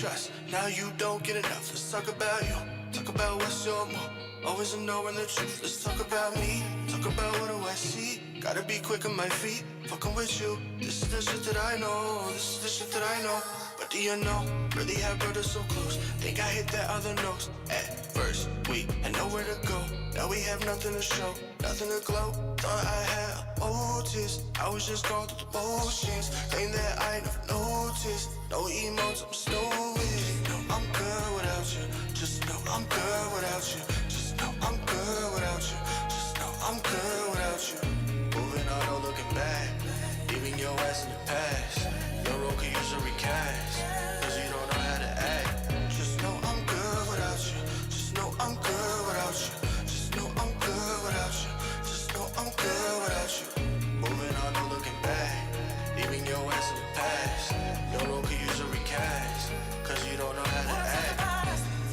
trust. Now you don't get enough. Let's talk about you. Talk about what's your move. Always knowing the truth. Let's talk about me. Talk about what do I see. Gotta be quick on my feet. Fucking with you. This is the shit that I know. This is the shit that I know. But do you know? Really have brothers so close. Think I hit that other nose. At first we had nowhere to go. Now we have nothing to show. Nothing to glow. Thought I had motives. I was just going through the motions. Claim that I never noticed. No emotes, I'm stupid. No, I'm good without you. Just know I'm good without you. Just know I'm good without you. Just know I'm good without you. Moving on, no looking back. Leaving your ass in the past. Your role could use a recast. Cause you don't know how to act. Just know I'm good without you. Just know I'm good without you. Just know I'm good without you. Just know I'm good without you. Moving on, no looking back. Leaving your ass in the past. Your role could use a recast. Cause you don't know how to act.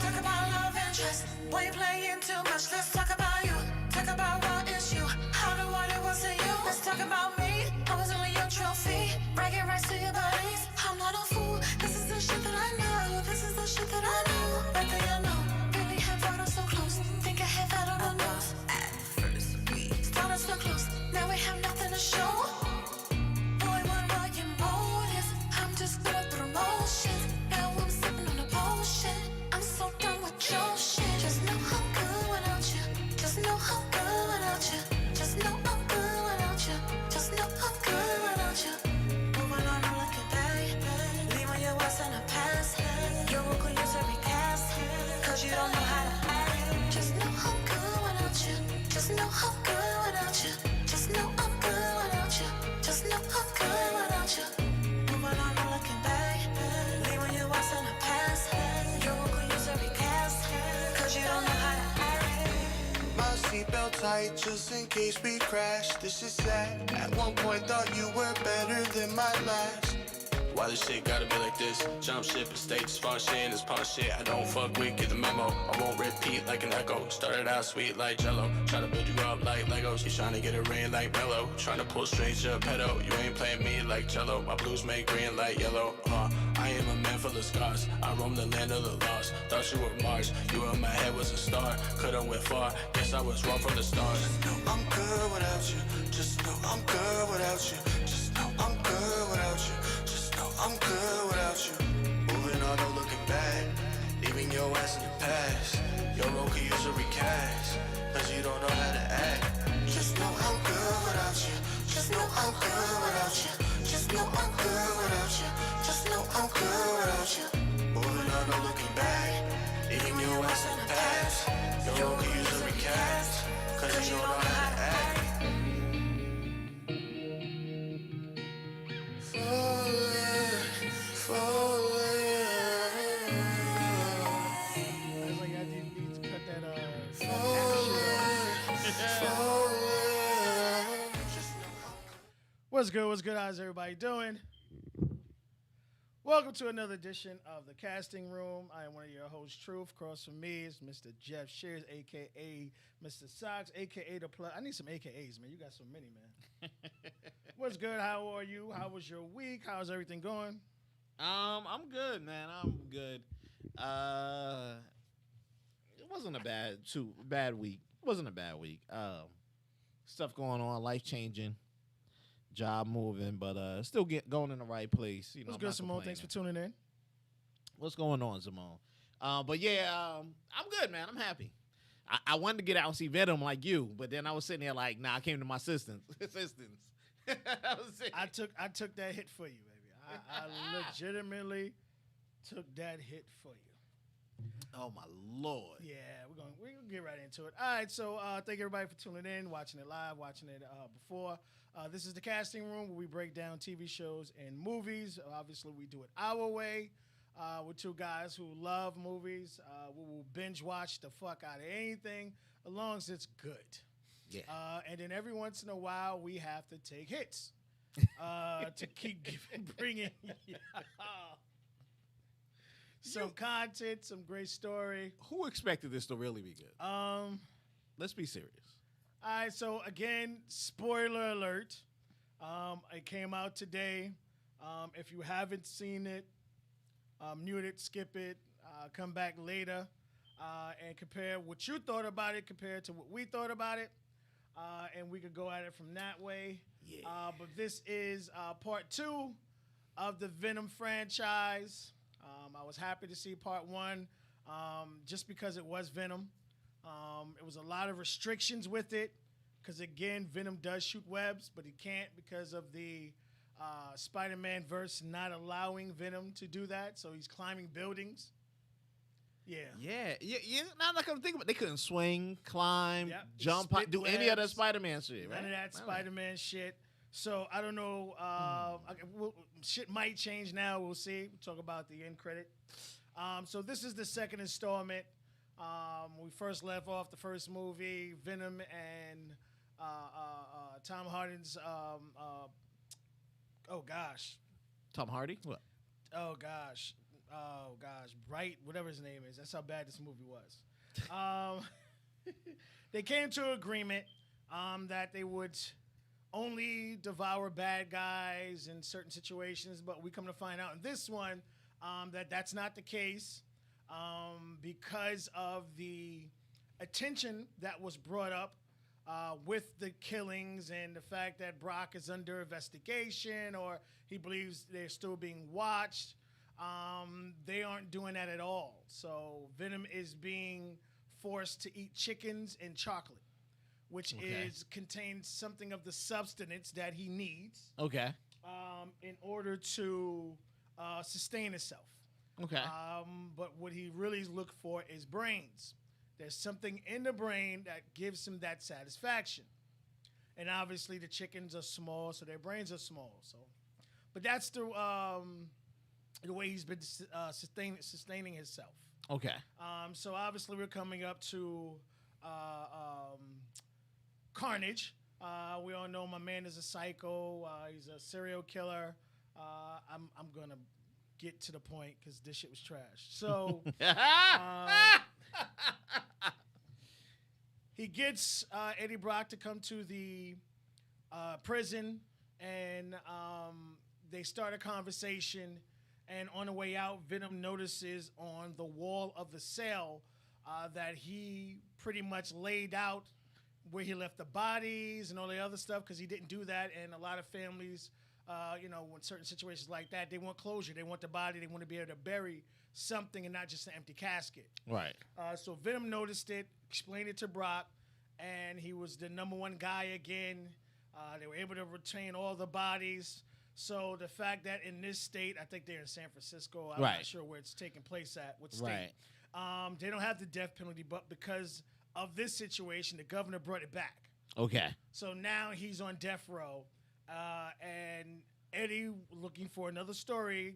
Talk about love and trust. Boy, you playing too much. Let's talk about you. Talk about what is you. How the what it was to you. Let's talk about me. I was only your trophy. Bragging rights to your bodies. I'm not a fool. This is the shit that I know. This is the shit that I know. But do you know? Really have brought us so close. Think I have that on the nose. At first we started so close. Now we have nothing to show. Boy, what were your motives? I'm just going through motions. Now I'm sipping on a potion. I'm so done with your shit. Just know I'm good without you. Just know I'm good without you. Just know I'm good without you. Just know I'm good without you. Moving on, I'm looking back. Leaving your ass in the past. Your role could use a recast. Cause you don't know how to act. Just know I'm good without you. Just know I'm good without you. Just know I'm good without you. Just know I'm good without you. Moving on, I'm looking back. Leaving your ass in the past. Your role could use a recast. Cause you don't know how to act. My seatbelt tight just in case we crash. This is sad. At one point thought you were better than my last. Why this shit gotta be like this? Jump ship and stay just far shit and this pawn shit I don't fuck with, get the memo. I won't repeat like an echo. Started out sweet like jello. Try to build you up like Legos. You trying to get it rain like mellow. Trying to pull straight your pedo. You ain't playing me like cello. My blues make green like yellow. I am a man full of scars. I roam the land of the lost. Thought you were Mars. You in my head was a star. Could've went far. Guess I was wrong from the start. Just know I'm good without you. Just know I'm good without you. Just know I'm good without you. Just know I'm good without you. Moving on, no looking back. Leaving your ass in the past. Your role could use a recast. Cause you don't know how to act. Just know I'm good without you. Just know I'm good without you. Just know I'm good without you. Just know I'm good without you. Moving on, no looking back. Leaving your ass in the past. Your role could use a recast. Cause you don't know how to act. I was like, I need to cut that What's good? What's good? How's everybody doing? Welcome to another edition of the Casting Room. I am one of your hosts, Truth. Across from me is Mr. Jeff Shears, a.k.a. Mr. Sox, a.k.a. The Plug. I need some AKAs, man. You got so many, man. What's good? How are you? How was your week? How's everything going? I'm good, man. I'm good. It wasn't a bad week. It wasn't a bad week. Stuff going on, life changing, job moving, but still going in the right place. You know, What's I'm good, not Simone? Thanks for complaining. tuning in. What's going on, Simone? But yeah, I'm good, man. I'm happy. I wanted to get out and see Venom like you, but then I was sitting there like, nah, I came to my assistance. I took that hit for you, baby. I legitimately took that hit for you. Oh my Lord. Yeah, we're gonna get right into it. All right, so thank everybody for tuning in, watching it live, watching it before. This is the Casting Room where we break down TV shows and movies. Obviously, we do it our way. We're two guys who love movies. We will binge watch the fuck out of anything as long as it's good. Yeah. And then every once in a while, we have to take hits to keep bringing some content, some great story. Who expected this to really be good? Let's be serious. All right, so again, spoiler alert. It came out today. If you haven't seen it, mute it, skip it, come back later, and compare what you thought about it compared to what we thought about it. And we could go at it from that way. Yeah. But this is part 2 of the Venom franchise. I was happy to see part 1 just because it was Venom. It was a lot of restrictions with it because, again, Venom does shoot webs, but he can't because of the Spider-Man verse not allowing Venom to do that. So he's climbing buildings. Yeah. Now that I come think about it, they couldn't swing, climb, Yep. jump, Spit do any of that webs. Spider-Man shit, right? None of that Spider-Man shit. So I don't know. Shit might change now. We'll see. We'll talk about the end credit. So this is the second installment. We first left off the first movie, Venom and Tom Hardy's. Oh gosh. Tom Hardy? What? Oh gosh. Bright, whatever his name is. That's how bad this movie was. They came to an agreement that they would only devour bad guys in certain situations, but we come to find out in this one that that's not the case because of the attention that was brought up with the killings and the fact that Brock is under investigation or he believes they're still being watched. They aren't doing that at all. So Venom is being forced to eat chickens and chocolate, which contains something of the substance that he needs Okay. in order to sustain himself. Okay. But what he really looks for is brains. There's something in the brain that gives him that satisfaction. And obviously the chickens are small, so their brains are small. So, but that's the way he's been sustaining himself. Okay. So obviously we're coming up to Carnage. We all know my man is a psycho. He's a serial killer. I'm gonna get to the point because this shit was trash. So he gets Eddie Brock to come to the prison, and they start a conversation. And on the way out, Venom notices on the wall of the cell that he pretty much laid out where he left the bodies and all the other stuff because he didn't do that. And a lot of families, when certain situations like that, they want closure. They want the body. They want to be able to bury something and not just an empty casket. Right. So Venom noticed it, explained it to Brock, and he was the number one guy again. They were able to retain all the bodies. So the fact that in this state, I think they're in San Francisco. I'm not sure where it's taking place at, what state. Right. They don't have the death penalty, but because of this situation, the governor brought it back. Okay. So now he's on death row. And Eddie, looking for another story,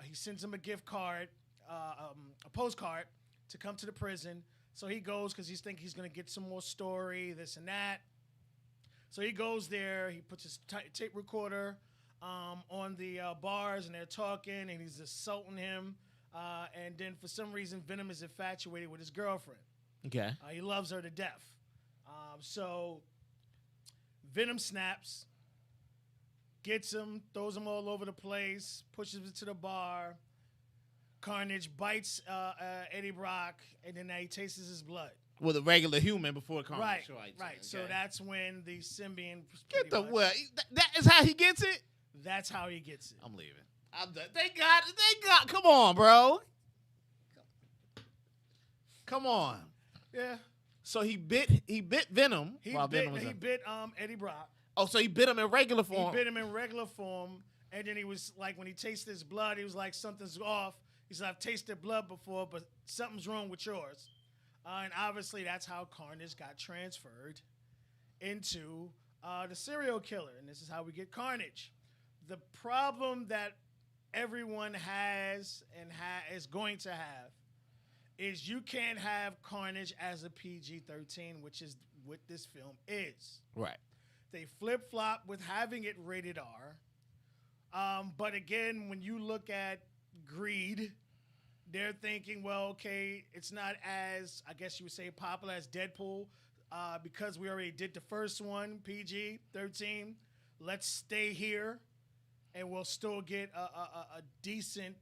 he sends him a gift card, a postcard, to come to the prison. So he goes because he's thinking he's going to get some more story, this and that. So he goes there. He puts his tape recorder on the bars, and they're talking, and he's assaulting him. And then for some reason, Venom is infatuated with his girlfriend. Okay. He loves her to death. So Venom snaps, gets him, throws him all over the place, pushes him to the bar. Carnage bites Eddie Brock, and then he tastes his blood. With a regular human before Carnage. Right. Okay. So that's when the symbiote. Get the what? That is how he gets it? That's how he gets it. I'm leaving. I'm done. Thank God. Come on, bro. Come on. Yeah. So he bit Venom. He while bit Venom was Eddie Brock. Oh, so he bit him in regular form. He bit him in regular form, and then he was like, when he tasted his blood, he was like, something's off. He said, I've tasted blood before, but something's wrong with yours. And obviously, that's how Carnage got transferred into the serial killer, and this is how we get Carnage. The problem that everyone has and is going to have is you can't have Carnage as a PG-13, which is what this film is. Right. They flip-flop with having it rated R. But again, when you look at Greed, they're thinking, well, okay, it's not as, I guess you would say, popular as Deadpool because we already did the first one, PG-13. Let's stay here, and we'll still get a decent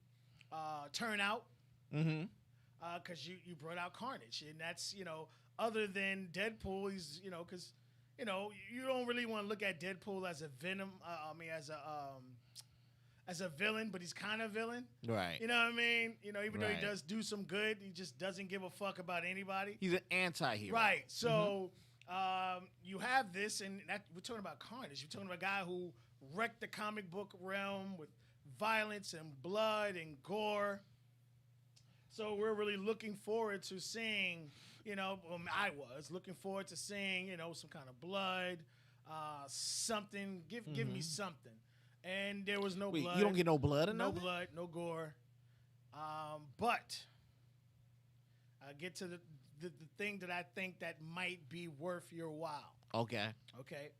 turnout. Mm-hmm. Because you brought out Carnage, and that's other than Deadpool, he's because you don't really want to look at Deadpool as a Venom. As a villain, but he's kind of villain. Right. You know what I mean? Even though Right. he does do some good, he just doesn't give a fuck about anybody. He's an anti-hero. Right. So you have this, and we're talking about Carnage. You're talking about a guy who wrecked the comic book realm with violence and blood and gore. So we're really looking forward to seeing, I was looking forward to seeing, some kind of blood, something. Give me something. And there was no Wait, blood. you don't get no blood in No that? blood, no gore. But I get to the thing that I think that might be worth your while. Okay. Okay.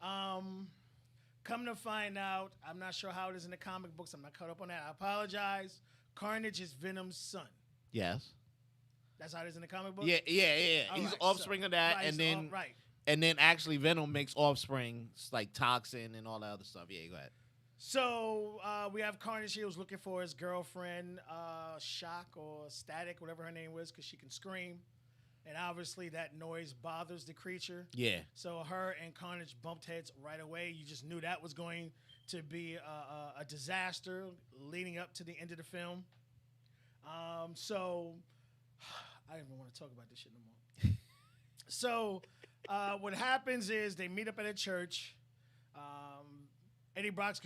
Come to find out, I'm not sure how it is in the comic books. I'm not caught up on that. I apologize. Carnage is Venom's son. Yes. That's how it is in the comic book? Yeah. All He's right, offspring of that, right, and so, then right. and then actually Venom makes offspring like Toxin and all that other stuff. Yeah, go ahead. So we have Carnage. He was looking for his girlfriend, Shock or Static, whatever her name was, because she can scream. And obviously that noise bothers the creature. Yeah. So her and Carnage bumped heads right away. You just knew that was going to be a disaster leading up to the end of the film. So I don't even want to talk about this shit no more. So what happens is they meet up at a church. Eddie Brock's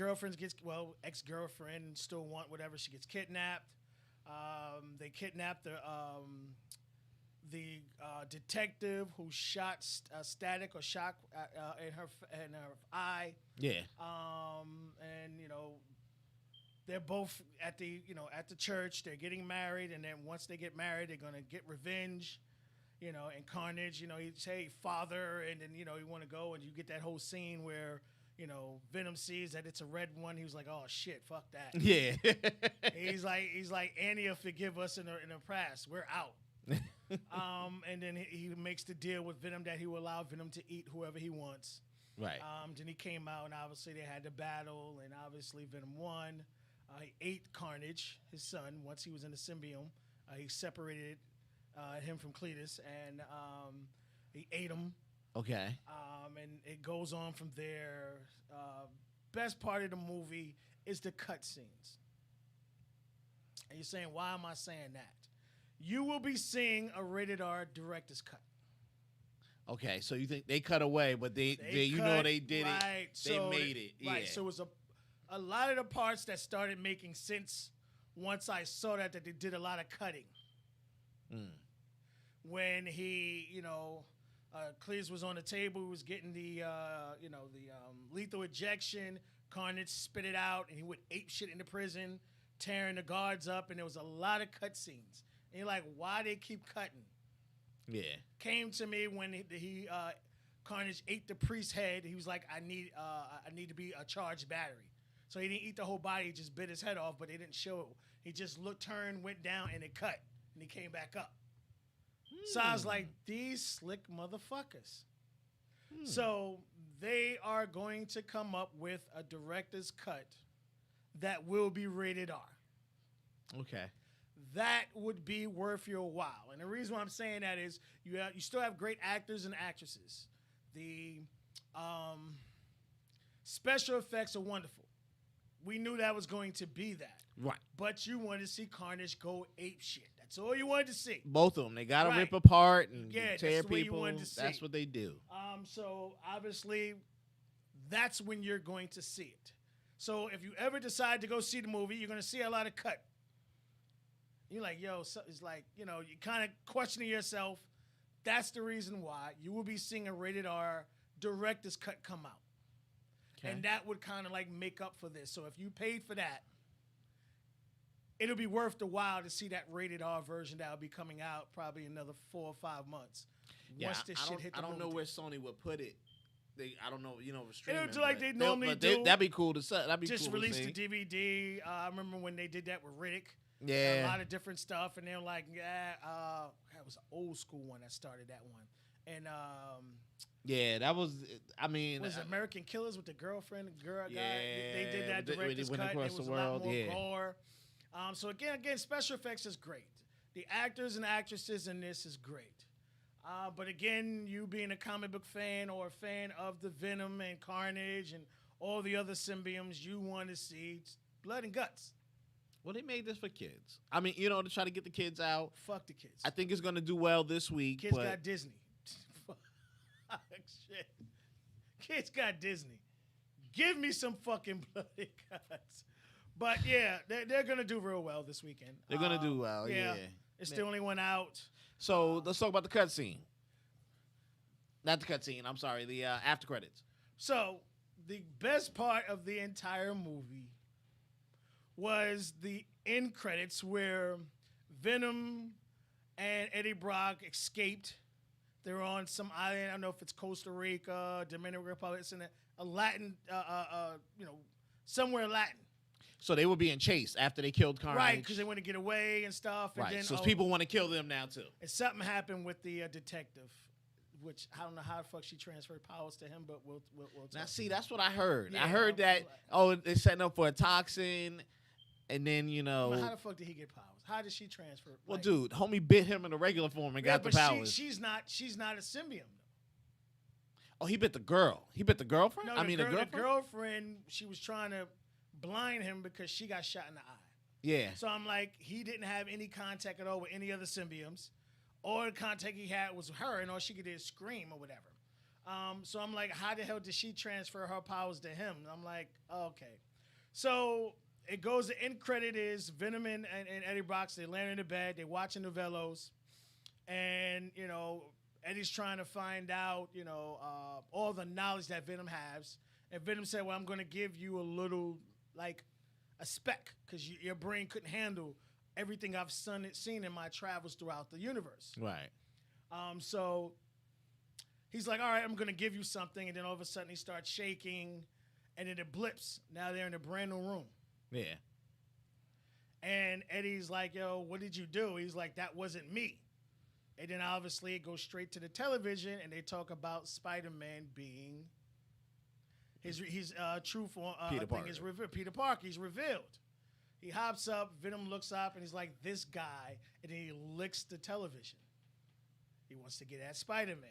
ex-girlfriend, still want whatever. She gets kidnapped. They kidnap the detective who shot Static or Shock in her eye. Yeah. And they're both at the church. They're getting married, and then once they get married, they're gonna get revenge. And Carnage, he'd say father, and then you want to go, and you get that whole scene where Venom sees that it's a red one. He was like, oh shit, fuck that. Yeah. he's like Annie will forgive us in the past. We're out. And then he makes the deal with Venom that he will allow Venom to eat whoever he wants. Right. Then he came out, and obviously they had the battle, and obviously Venom won. He ate Carnage, his son, once he was in the symbiote. He separated him from Cletus, and he ate him. Okay. And it goes on from there. Best part of the movie is the cut scenes. And you're saying, why am I saying that? You will be seeing a rated R director's cut. Okay, so you think they cut away, but they cut, they did right, it. They made it. Yeah. Right. So it was a lot of the parts that started making sense once I saw that they did a lot of cutting. When he, Cletus was on the table, he was getting the lethal injection. Carnage spit it out, and he would ape shit in the prison, tearing the guards up, and there was a lot of cut scenes. And you're like, why they keep cutting? Yeah. Came to me when Carnage ate the priest's head. He was like, I need to be a charged battery. So he didn't eat the whole body. He just bit his head off, but they didn't show it. He just turned, went down, and it cut, and he came back up. So I was like, these slick motherfuckers. So they are going to come up with a director's cut that will be rated R. Okay. That would be worth your while. And the reason why I'm saying that is you still have great actors and actresses. The special effects are wonderful. We knew that was going to be that. Right. But you wanted to see Carnage go ape shit. That's all you wanted to see. Both of them. They got to Right. rip apart and Yeah, tear that's what you people. wanted to see. That's what they do. So obviously, that's when you're going to see it. So if you ever decide to go see the movie, you're going to see a lot of cut. You're like, yo, so it's like, you're kind of questioning yourself. That's the reason why you will be seeing a rated R director's cut come out. Okay. And that would kind of like make up for this. So if you paid for that, it'll be worth the while to see that rated R version that will be coming out probably another 4 or 5 months. Once this shit hit the I don't know movie where theater. Sony would put it. I don't know, streaming. do like they but normally but do. That'd be cool to see. That'd be Just cool released to the see. DVD. I remember when they did that with Riddick. Yeah. A lot of different stuff, and they're like, that was an old school one that started that one. And Yeah, that was. I mean, was it American Killers with the girl guy? Yeah, They did that when they director's went cut. across It was the a lot world, more yeah. gore. So again, special effects is great. The actors and actresses in this is great. But again, you being a comic book fan or a fan of the Venom and Carnage and all the other symbiotes, you want to see blood and guts. Well, they made this for kids. I mean, to try to get the kids out. Fuck the kids. I think it's going to do well this week. Kids but got Disney. Shit. Kids got Disney. Give me some fucking blood and guts. But yeah, they're going to do real well this weekend. They're going to do well, yeah. It's the only one out. So let's talk about the cutscene. Not the cutscene. I'm sorry. The after credits. So the best part of the entire movie was the end credits where Venom and Eddie Brock escaped. They're on some island. I don't know if it's Costa Rica, Dominican Republic. It's in a Latin, somewhere Latin. So they were being chased after they killed Carnage. Right, because they want to get away and stuff. And Right. then, So people want to kill them now too. And something happened with the detective, which I don't know how the fuck she transferred powers to him, but we'll Now, talk. see, that's what I heard. Yeah, I heard that, they're setting up for a toxin, and then, But how the fuck did he get powers? How did she transfer? well, Like, dude, homie bit him in the regular form and got the but powers. she's not a symbiote. Oh, he bit the girl. He bit the girlfriend? No, the girlfriend? The girlfriend, she was trying to blind him because she got shot in the eye. Yeah. So I'm like, he didn't have any contact at all with any other symbiotes. All the contact he had was her, and all she could do is scream or whatever. So I'm like, how the hell did she transfer her powers to him? And I'm like, okay. So it goes, the end credit is Venom and Eddie Brock, they land in the bed, they're watching novellos, and, Eddie's trying to find out, all the knowledge that Venom has. And Venom said, well, I'm going to give you a little, like, a speck, because your brain couldn't handle everything I've seen in my travels throughout the universe. Right. So he's like, all right, I'm going to give you something. And then all of a sudden he starts shaking, and then it blips. Now they're in a brand new room. Yeah. And Eddie's like, yo, what did you do? He's like, that wasn't me. And then obviously it goes straight to the television, and they talk about Spider-Man being his true form. Peter Parker. Peter Parker. He's revealed. He hops up. Venom looks up, and he's like, this guy. And then he licks the television. He wants to get at Spider-Man.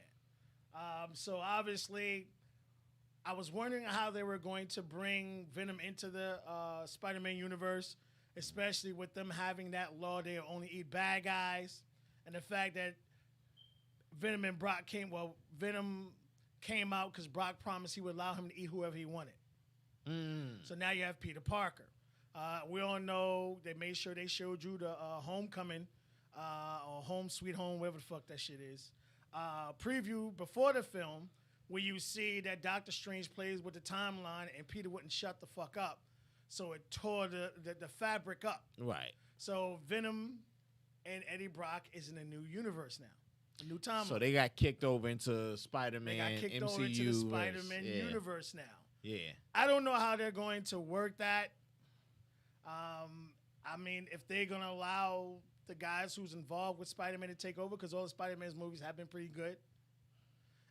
So obviously, I was wondering how they were going to bring Venom into the Spider-Man universe, especially with them having that law they only eat bad guys. And the fact that Venom came out because Brock promised he would allow him to eat whoever he wanted. So now you have Peter Parker. We all know they made sure they showed you the Homecoming or Home Sweet Home, whatever the fuck that shit is, preview before the film, where you see that Doctor Strange plays with the timeline and Peter wouldn't shut the fuck up. So it tore the fabric up. Right. So Venom and Eddie Brock is in a new universe now, a new timeline. So they got kicked over into Spider-Man They got kicked MCU over into the Spider-Man universe now. Yeah. I don't know how they're going to work that. I mean, if they're going to allow the guys who's involved with Spider-Man to take over, because all the Spider-Man's movies have been pretty good.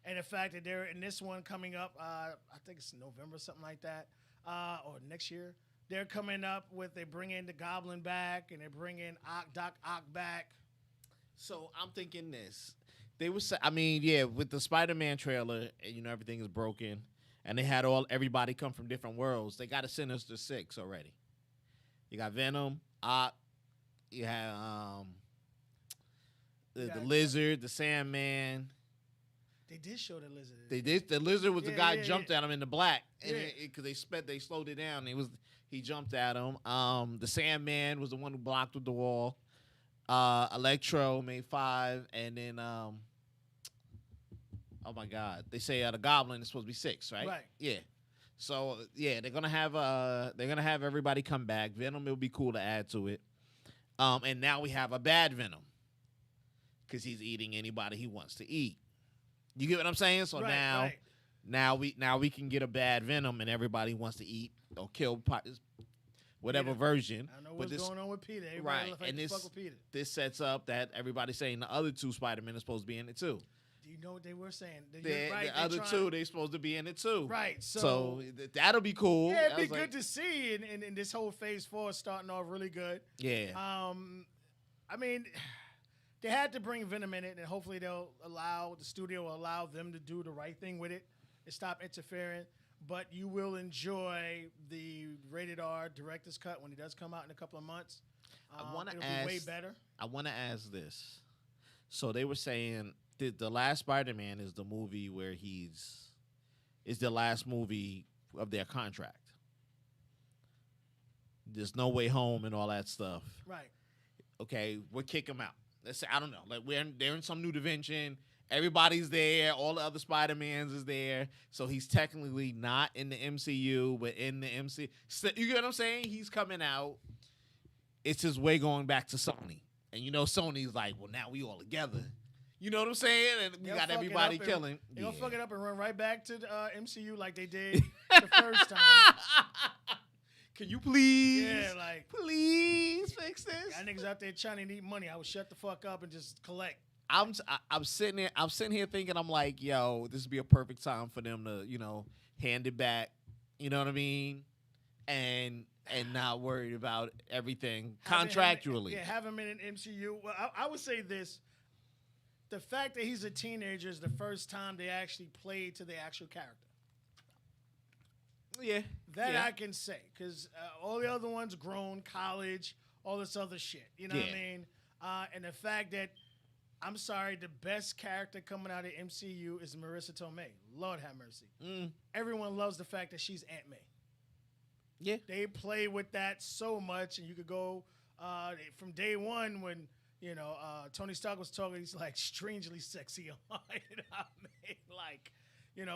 And the fact that they're in this one coming up, I think it's November, something like that, or next year. They're coming up with, they bring in the Goblin back, and they bring in Doc Ock back. So I'm thinking this. They was, with the Spider-Man trailer, and everything is broken, and they had everybody come from different worlds. They got a Sinister Six already. You got Venom, Ock. You have the Lizard, the Sandman. They did show the Lizard. They did. The Lizard was the guy yeah, jumped at him in the black, and Yeah. because they slowed it down. He jumped at him. The Sandman was the one who blocked with the wall. Electro made 5, and then oh my God, they say the Goblin is supposed to be 6, right? Right. Yeah. So yeah, they're gonna have everybody come back. Venom, it'll be cool to add to it. And now we have a bad Venom, because he's eating anybody he wants to eat. You get what I'm saying? So Right. now we can get a bad Venom, and everybody wants to eat or kill whatever version. I know what's going on with Peter. Everybody Right, like and to fuck with Peter. this sets up that everybody's saying the other 2 Spider-Men are supposed to be in it too. You know what they were saying? The other two, they supposed to be in it too. Right. So that'll be cool. Yeah, it'd I be was good to see, and this whole Phase 4 starting off really good. Yeah. I mean, they had to bring Venom in it, and hopefully the studio will allow them to do the right thing with it and stop interfering. But you will enjoy the rated R director's cut when it does come out in a couple of months. I want to it'll ask. be way better. I want to ask this. So they were saying the last Spider-Man is the movie where is the last movie of their contract. There's No Way Home and all that stuff. Right. Okay, we'll kick him out. Let's say, I don't know. Like they're in some new dimension. Everybody's there. All the other Spider-Mans is there. So he's technically not in the MCU, but in the MC. So, you get what I'm saying? He's coming out. It's his way going back to Sony. And you know Sony's like, well, now we all together. You know what I'm saying? And we got everybody killing. They're going to fuck it up and run right back to the MCU like they did the first time. Can you please? Yeah, like, please fix this. Y'all niggas out there trying to need money. I would shut the fuck up and just collect. I'm sitting here thinking, I'm like, yo, this would be a perfect time for them to, hand it back. You know what I mean? And not worried about everything contractually. Have him in an MCU. Well, I would say this. The fact that he's a teenager is the first time they actually played to the actual character. Yeah. That I can say. Because all the other ones, grown, college, all this other shit. You know what I mean? And the fact that, I'm sorry, the best character coming out of MCU is Marissa Tomei. Lord have mercy. Everyone loves the fact that she's Aunt May. Yeah. They play with that so much, and you could go from day one when, Tony Stark was talking, he's like strangely sexy on it.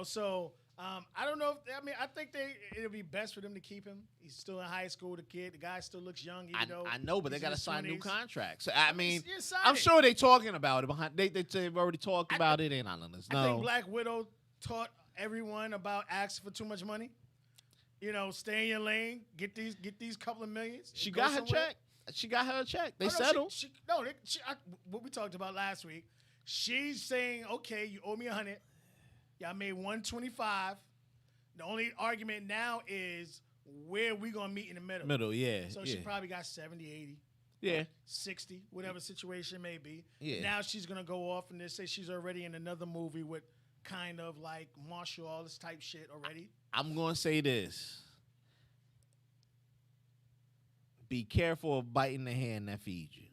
So I don't know. I think it'll be best for them to keep him. He's still in high school, the kid. The guy still looks young, even though I know, but they got to sign 20s. new contracts. So, sign I'm it. sure they're talking about it. They've already talked about it. Ain't letting us know. I think Black Widow taught everyone about asking for too much money. Stay in your lane. Get these couple of millions. She got her check. She got her check. They settled. What we talked about last week. She's saying, okay, you owe me 100. Y'all made 125. The only argument now is where we gonna meet in the middle. So she probably got 70, 80. Yeah. 60, whatever situation may be. Yeah. Now she's gonna go off and they say she's already in another movie with kind of like martial arts type shit already. I'm going to say this. Be careful of biting the hand that feeds you,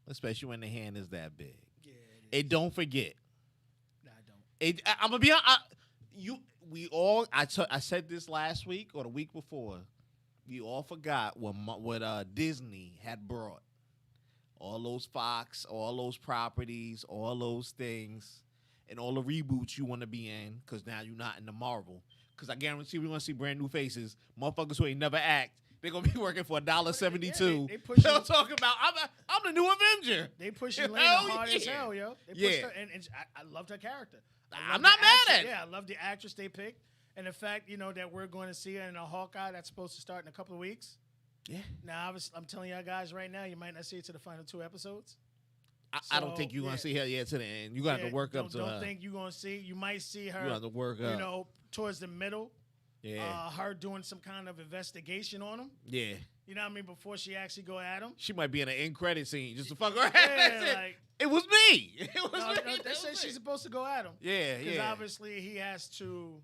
especially when the hand is that big. Yeah, And don't forget. Nah, I don't. I'm going to be honest. I said this last week or the week before. We all forgot what Disney had brought. All those Fox, all those properties, all those things, and all the reboots you want to be in, because now you're not in the Marvel. Because I guarantee we're going to see brand new faces. Motherfuckers who ain't never act. They're going to be working for $1.72. Yeah, they push They'll talk about, I'm the new Avenger. They push Elena hard as hell, yo. They push her, and I loved her character. I'm not mad at it. Yeah, I love the actress they picked. And the fact, that we're going to see her in a Hawkeye that's supposed to start in a couple of weeks. Yeah. Now, I'm telling y'all guys right now, you might not see it to the final 2 episodes. I don't think you're going to see her yet to the end. You're going to have to work up to her. Don't think you're going to see. You might see her, you have to work up. towards the middle. Yeah. Her doing some kind of investigation on him. Yeah. You know what I mean? Before she actually go at him. She might be in an end credit scene just to fuck her. Yeah, like, it was me. It was me. They said she's supposed to go at him. Yeah, Because obviously he has to.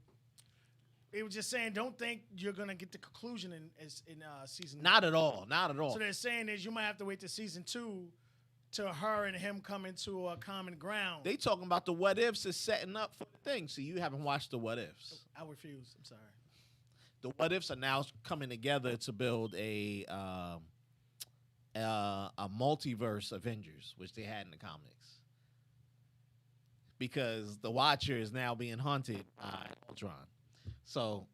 It was just saying, don't think you're gonna get the conclusion in season. Not at all. Not at all. So they're saying is you might have to wait to season 2 to her and him coming to a common ground. They talking about the what ifs is setting up for the thing. See, you haven't watched the what ifs. I refuse. I'm sorry. The what ifs are now coming together to build a multiverse Avengers, which they had in the comics. Because the Watcher is now being hunted by Ultron. So,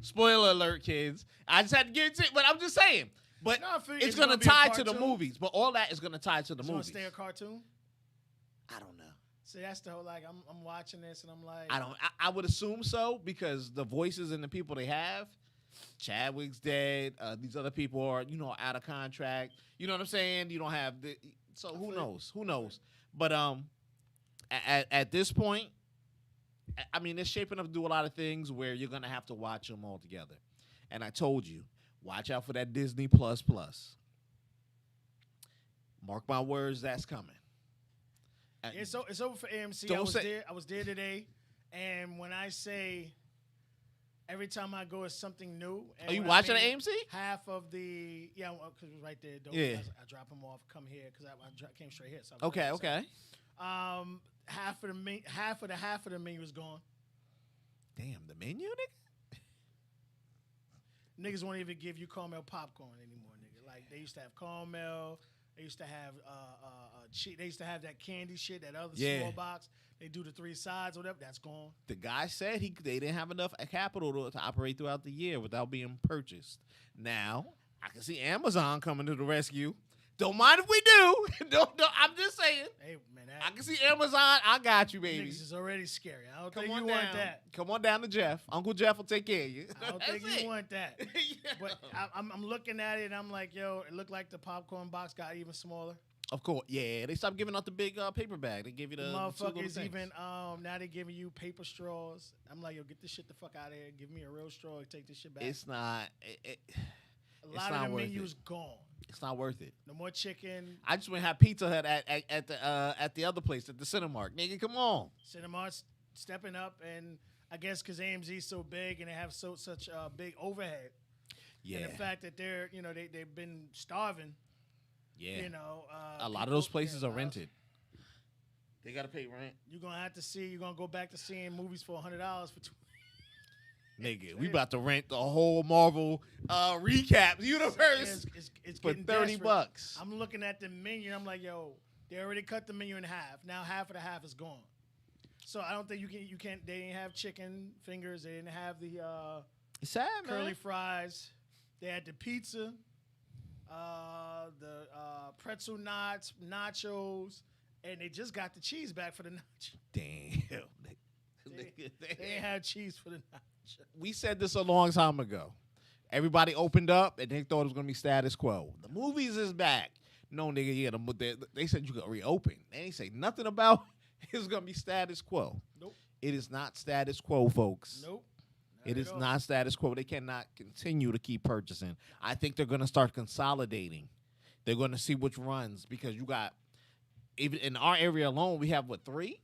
spoiler alert, kids. I just had to get it, but I'm just saying. But it's going to tie to the movies. But all that is going to tie to the movies. Stay a cartoon? I don't know. See, that's the whole, like, I'm watching this and I'm like. I would assume so because the voices and the people they have, Chadwick's dead. These other people are, out of contract. You know what I'm saying? You don't have so who knows? Who knows? But at this point, I mean, it's shaping up to do a lot of things where you're gonna have to watch them all together. And I told you, watch out for that Disney Plus. Mark my words, that's coming. It's over for AMC. I was there today, and when I say every time I go, it's something new. And Are you when watching I at mean, AMC? Half of the because it was right there. Yeah. I drop them off, come here because I came straight here. So Okay. Half of the menu is gone. Damn, the menu, nigga. Niggas won't even give you caramel popcorn anymore, nigga. Like they used to have caramel. They used to have they used to have that candy shit, that other small box. They do the 3 sides, whatever. That's gone. The guy said they didn't have enough capital to operate throughout the year without being purchased. Now I can see Amazon coming to the rescue. Don't mind if we do. don't. I'm just saying. Hey man, I can see Amazon. I got you, baby. Niggas is already scary. I don't Come think on you down. want that. Come on down to Jeff. Uncle Jeff will take care of you. I don't That's think it. you want that. Yeah. But I'm looking at it and I'm like, yo, it looked like the popcorn box got even smaller. Of course, yeah. They stopped giving out the big paper bag. They give you the two little Motherfuckers things. even now they giving you paper straws. I'm like, yo, get this shit the fuck out of here. Give me a real straw and take this shit back. It's not. A it's lot not of the worth menus it. gone. It's not worth it. No more chicken. I just went and have Pizza Hut at the other place at the Cinemark. Nigga, come on. Cinemark's stepping up, and I guess because AMZ's so big and they have such a big overhead. Yeah. And the fact that they're they've been starving. Yeah. You know, a lot of those places are rented. They gotta pay rent. You're gonna go back to seeing movies for $100 for 2. Nigga, we about to rent the whole Marvel recap universe It's for getting $30. desperate. I'm looking at the menu and I'm like, yo, they already cut the menu in half. Now half of the half is gone. So I don't think you can't. They didn't have chicken fingers. They didn't have the It's sad, man. curly fries. They had the pizza, the pretzel knots, nachos, and they just got the cheese back for the nachos. Damn. They didn't have cheese for the nachos. We said this a long time ago. Everybody opened up and they thought it was gonna be status quo. The movies is back. No, nigga, yeah, they said you could reopen. They ain't say nothing about it's gonna be status quo. Nope. It is not status quo, folks. Nope. It is at all. not status quo. They cannot continue to keep purchasing. I think they're gonna start consolidating. They're gonna see which runs because you got even in our area alone, we have what 3?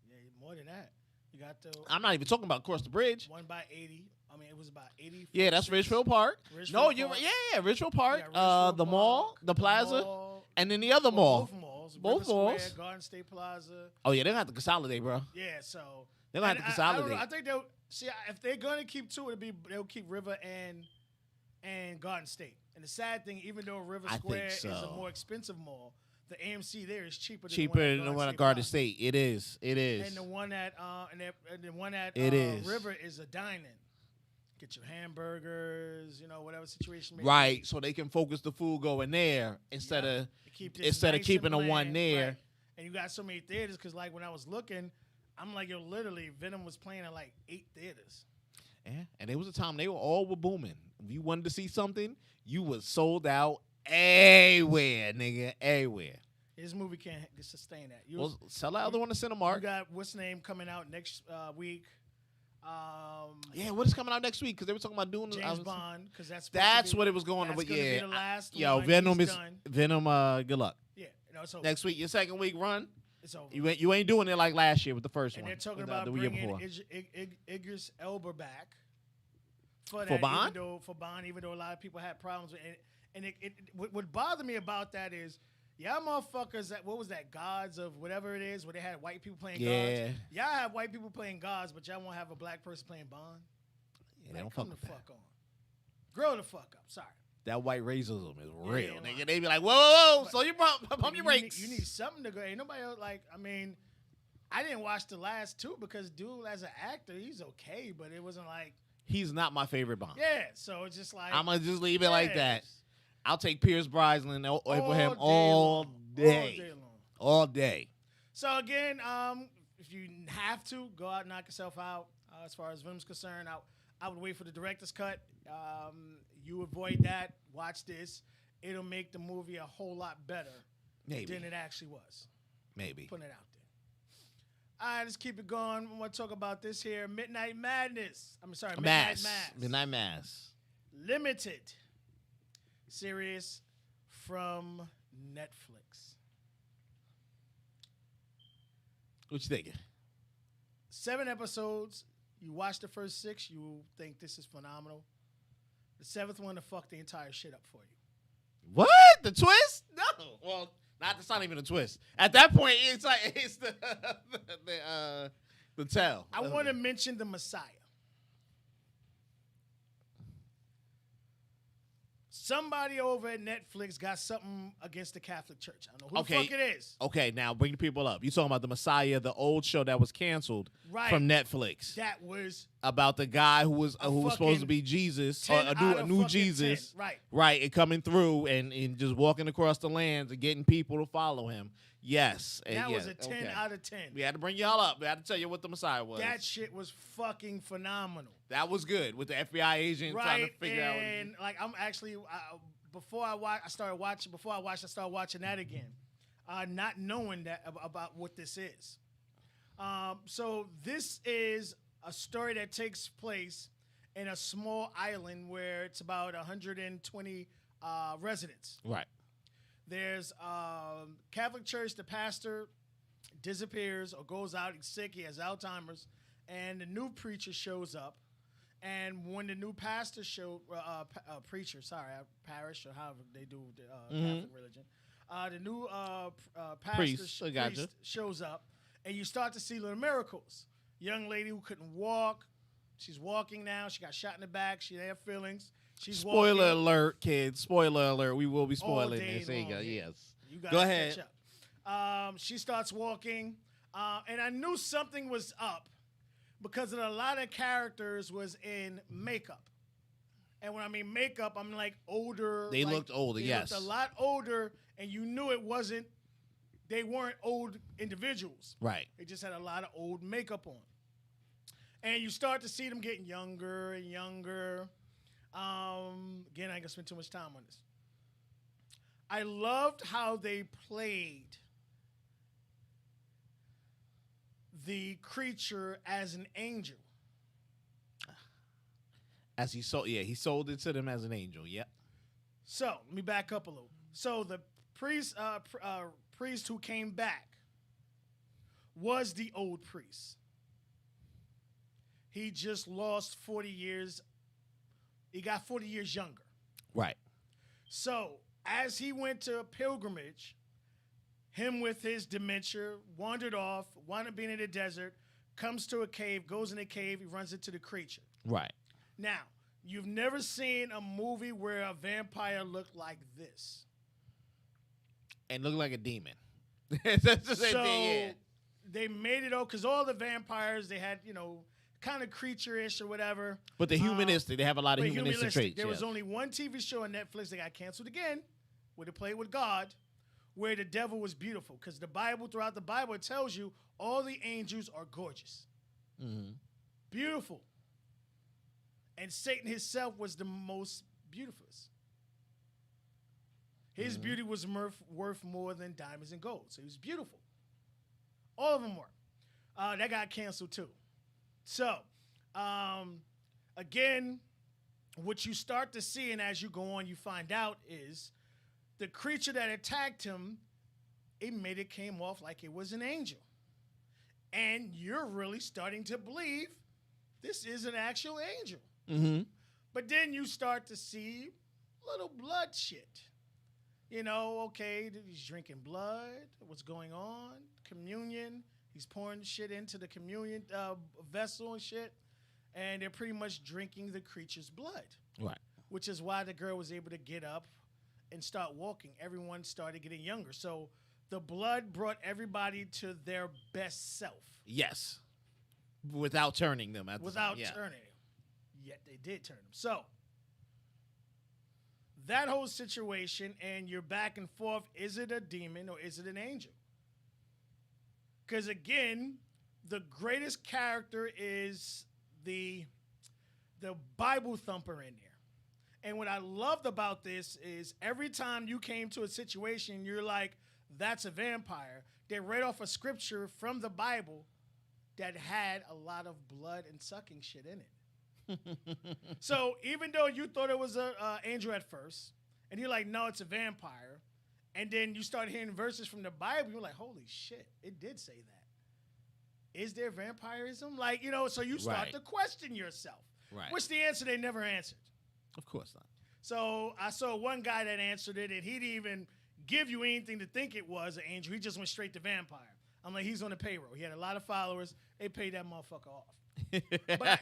Yeah, more than that. You got the I'm not even talking about across the bridge. 1 by 80. I mean, it was about 80. Yeah, that's Ridgefield Park. Ridgefield You're Park. yeah, Ridgefield Park. Yeah, Ridgefield the mall, Park, the plaza, mall, and then the other well, mall. Both malls. Both River malls. Square, Garden State Plaza. Oh yeah, they're gonna have to consolidate, bro. Yeah, so They're gonna have to and I don't know, consolidate. I think they'll see if they're gonna keep 2. They'll keep River and Garden State. And the sad thing, even though River I Square think is a so. more expensive mall, the AMC there is cheaper Cheaper than than the one at Garden Garden State. State. It is. It is. And the one at It is. River is a dine-in. Get your hamburgers, whatever situation. may Right, be. so they can focus the food going there instead Yeah. of To keep this instead of nice keeping and the one bland, there. right. And you got so many theaters because, like, when I was looking, I'm like, yo, literally, Venom was playing at like 8 theaters. Yeah, and there was a time they were booming. If you wanted to see something, you was sold out everywhere, nigga, everywhere. This movie can't sustain that. Well, sell out the one to You Cinemark. got what's name coming out next week. Yeah, what is coming out next week? Because they were talking about doing James Bond, because that's what it was going on. That's But gonna be yeah, the last yo, one. Venom He's is done. Venom. Good luck Yeah, it's over. next week. Your second week run. It's over. You ain't doing it like last year with the first And one. they're talking the about year bringing before. Idris Elba back for Bond? even though a lot of people had problems with it. And what bothered me about that is, y'all motherfuckers, what was that, Gods of whatever it is, where they had white people playing Yeah. gods? Y'all have white people playing gods, but y'all won't have a black person playing Bond? Yeah, they don't come fuck the with that. fuck on. Grow the fuck up. Sorry. That white racism is real, yeah, nigga. right. They be like, whoa, But- so you pump your brakes. You need something to go. Ain't nobody else, I didn't watch the last 2 because dude, as an actor, he's okay, but it wasn't like, He's not my favorite Bond. yeah. So it's just like, I'm gonna just leave it like that. yes. I'll take Pierce Brosnan over him long. all day. All day long. All day. So again, if you have to go out and knock yourself out, as far as Venom's concerned, I would wait for the director's cut. You avoid that. Watch this. It'll make the movie a whole lot better Maybe. than it actually was. Maybe. Putting it out there. All right, let's keep it going. I want to talk about this here. Midnight Madness. I'm sorry, Midnight Mass. Mass. Midnight Mass. Limited series from Netflix. What you thinking? 7 episodes. You watch the first 6, you will think this is phenomenal. The 7th one to fuck the entire shit up for you. What? The twist? No. Well, that's not even a twist. At that point, it's like it's the tell. I want to mention the Messiah. Somebody over at Netflix got something against the Catholic Church. I don't know who the fuck it is. Okay, now bring the people up. You talking about the Messiah, the old show that was canceled from Netflix? That was about the guy who was supposed to be Jesus, or a new Jesus, 10. Right? Right, and coming through and just walking across the lands and getting people to follow him. Yes, that was a 10 out of 10. We had to bring y'all up. We had to tell you what the Messiah was. That shit was fucking phenomenal. That was good with the FBI agent trying to figure out. And like I'm actually before I started watching that again, not knowing that about what this is. So this is a story that takes place in a small island where it's about 120 residents. Right. There's Catholic Church. The pastor disappears or goes out. He's sick. He has Alzheimer's, and the new preacher shows up. And when the new pastor preacher, parish or however they do the Catholic religion, the new pastor priest shows up, and you start to see little miracles. Young lady who couldn't walk, she's walking now. She got shot in the back. She had feelings. She's Spoiler alert, kids. Spoiler alert. We will be spoiling this. Long, yes. You gotta go ahead. Catch up. She starts walking, and I knew something was up because a lot of characters was in makeup. And when I mean makeup, I'm like older. They looked older, yes. Looked a lot older, and you knew they weren't old individuals. Right. They just had a lot of old makeup on. And you start to see them getting younger and younger. Again, I ain't gonna spend too much time on this. I loved how they played the creature as an angel. As he sold it to them as an angel. Yep. So let me back up a little. So the priest who came back was the old priest. He just lost 40 years. He got 40 years younger. Right. So as he went to a pilgrimage, him with his dementia wandered off, wound up being in the desert, comes to a cave, goes in the cave, he runs into the creature. Right. Now, you've never seen a movie where a vampire looked like this. And looked like a demon. That's the same so thing, yeah. They made it because all the vampires, they had, kind of creature-ish or whatever. But the humanistic, they have a lot of humanistic traits. There was only one TV show on Netflix that got canceled again, where they played with God, where the devil was beautiful. Because throughout the Bible, it tells you all the angels are gorgeous. Mm-hmm. Beautiful. And Satan himself was the most beautiful. His beauty was worth more than diamonds and gold. So he was beautiful. All of them were. That got canceled too. So, again, what you start to see, and as you go on, you find out is the creature that attacked him, it came off like it was an angel. And you're really starting to believe this is an actual angel. Mm-hmm. But then you start to see little blood shit. Okay, he's drinking blood. What's going on? Communion. He's pouring shit into the communion vessel and shit. And they're pretty much drinking the creature's blood. Right. Which is why the girl was able to get up and start walking. Everyone started getting younger. So the blood brought everybody to their best self. Yes. Without turning them. Turning them. Yet they did turn them. So that whole situation, and you're back and forth, is it a demon or is it an angel? Because again, the greatest character is the Bible thumper in there. And what I loved about this is every time you came to a situation, you're like, that's a vampire. They read off a scripture from the Bible that had a lot of blood and sucking shit in it. So even though you thought it was a angel at first, and you're like, no, it's a vampire, and then you start hearing verses from the Bible, you're like, holy shit, it did say that. Is there vampirism? Like, you know, so you start Right. to question yourself. Right. Which the answer they never answered. Of course not. So I saw one guy that answered it, and he didn't even give you anything to think it was an angel. He just went straight to vampire. I'm like, he's on the payroll. He had a lot of followers. They paid that motherfucker off. But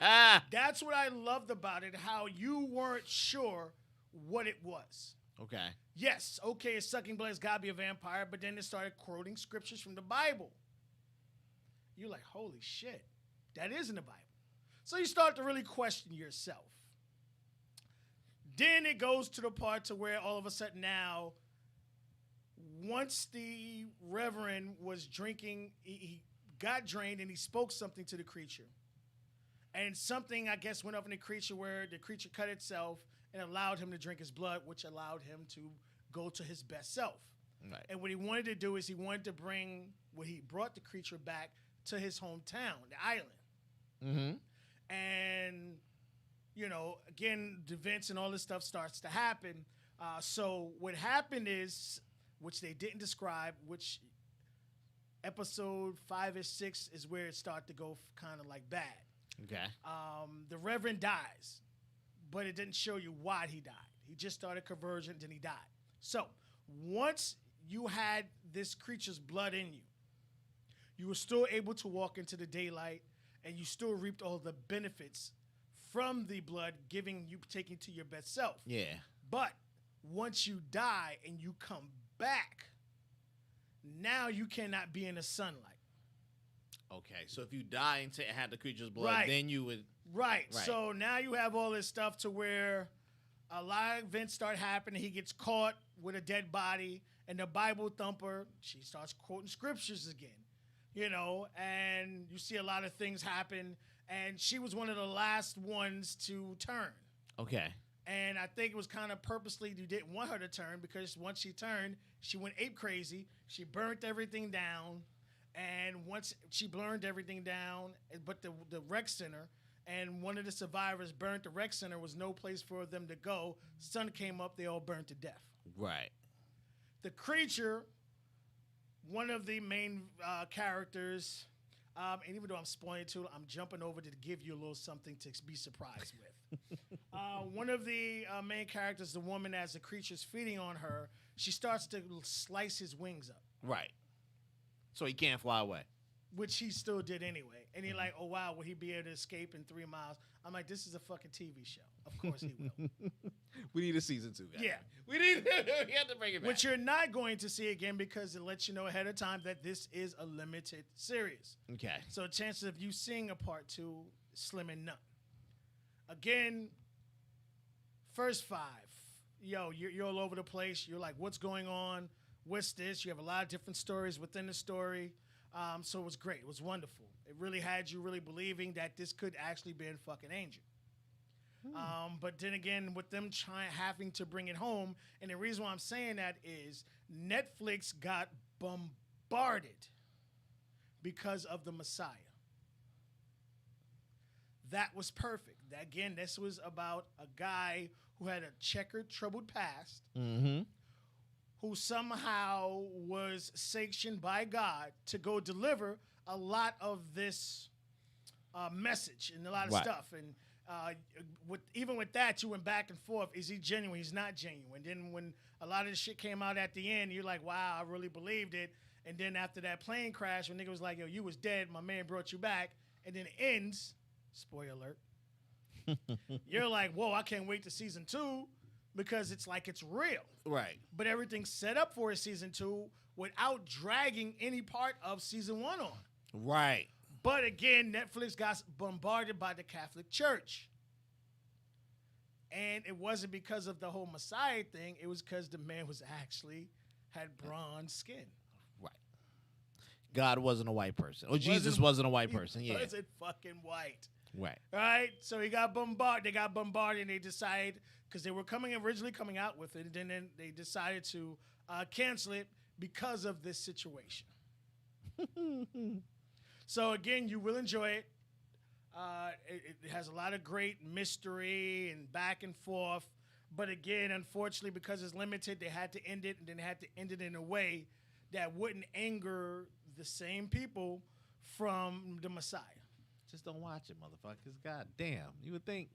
that's what I loved about it, how you weren't sure what it was. Okay. Yes, okay, it's sucking blood, it's got to be a vampire, but then it started quoting scriptures from the Bible. You're like, holy shit, that is in the Bible. So you start to really question yourself. Then it goes to the part to where all of a sudden now, once the reverend was drinking, he got drained and he spoke something to the creature. And something, I guess, went up in the creature where the creature cut itself and allowed him to drink his blood, which allowed him to go to his best self. Right. And what he wanted to do is he wanted to he brought the creature back to his hometown, the island. Mm-hmm. And, you know, again, the events and all this stuff starts to happen. So what happened is, which they didn't describe, which episode 5 or 6 is where it started to go kind of like bad. Okay. The Reverend dies, but it didn't show you why he died. He just started conversion, then he died. So once you had this creature's blood in you, you were still able to walk into the daylight, and you still reaped all the benefits from the blood, taking to your best self. Yeah. But once you die and you come back, now you cannot be in the sunlight. Okay. So if you die and had the creature's blood, Right. then you would. Right. Right. So now you have all this stuff to where a lot of events start happening. He gets caught with a dead body, and the Bible thumper, she starts quoting scriptures again, you know, and you see a lot of things happen. And she was one of the last ones to turn. Okay. And I think it was kind of purposely you didn't want her to turn, because once she turned, she went ape crazy. She burnt everything down. And once she burned everything down, but the rec center, and one of the survivors burnt the rec center, was no place for them to go. Sun came up, they all burned to death. Right. The creature, one of the main characters, and even though I'm spoiling it too, I'm jumping over to give you a little something to be surprised with. One of the main characters, the woman, as the creature's feeding on her, she starts to slice his wings up, Right. So he can't fly away. which he still did anyway. And you're like, oh, wow, will he be able to escape in 3 miles? I'm like, this is a fucking TV show. Of course he will. We need a season 2, guys. Yeah. We have to bring it back. Which you're not going to see again, because it lets you know ahead of time that this is a limited series. Okay. So chances of you seeing a part 2, slim and none. Again, first 5, you're all over the place. You're like, what's going on? What's this? You have a lot of different stories within the story. So it was great. It was wonderful. It really had you really believing that this could actually be a fucking angel. But then again, with them having to bring it home, and the reason why I'm saying that is Netflix got bombarded because of the Messiah. That was perfect. Again, this was about a guy who had a checkered, troubled past, Mm-hmm. who somehow was sanctioned by God to go deliver a lot of this message and a lot of Right. stuff. And even with that, you went back and forth. Is he genuine? He's not genuine. Then when a lot of this shit came out at the end, you're like, wow, I really believed it. And then after that plane crash, when nigga was like, yo, you was dead, my man brought you back, and then it ends, spoiler alert, you're like, whoa, I can't wait to season 2, because it's like it's real. Right. But everything's set up for a season 2 without dragging any part of season 1 on. Right. But again, Netflix got bombarded by the Catholic Church. And it wasn't because of the whole Messiah thing. It was because the man had bronze skin. Right. God wasn't a white person. Or Jesus wasn't a white person. He Yeah. wasn't fucking white. Right. Right? So he got bombarded. They got bombarded, and they decided, because they were originally coming out with it, and then they decided to cancel it because of this situation. So again, you will enjoy it. It has a lot of great mystery and back and forth. But again, unfortunately, because it's limited, they had to end it, and then they had to end it in a way that wouldn't anger the same people from the Messiah. Just don't watch it, motherfuckers. God damn. You would think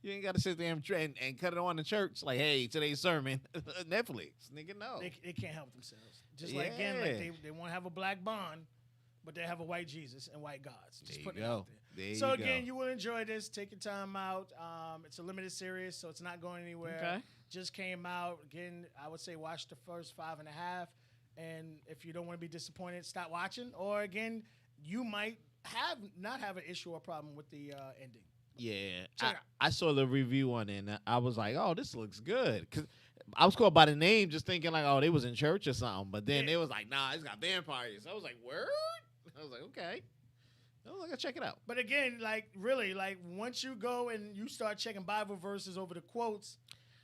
you ain't got to sit there and cut it on the church like, hey, today's sermon, Netflix. Nigga, no. They can't help themselves. Just like, again, like they want to have a black Bond, but they have a white Jesus and white gods. Just There putting you it go. out there. There So you again, go. you will enjoy this. Take your time out. It's a limited series, so it's not going anywhere. Okay. Just came out. Again, I would say watch the first 5.5. And if you don't want to be disappointed, stop watching. Or again, you might not have an issue or problem with the ending. Yeah. Check it out. I saw the review on it, and I was like, oh, this looks good. Because I was called by the name just thinking like, oh, they was in church or something. But then Yeah. they was like, nah, it's got vampires. I was like, word? I was like, okay. I was like, I'll check it out. But again, like really, like once you go and you start checking Bible verses over the quotes,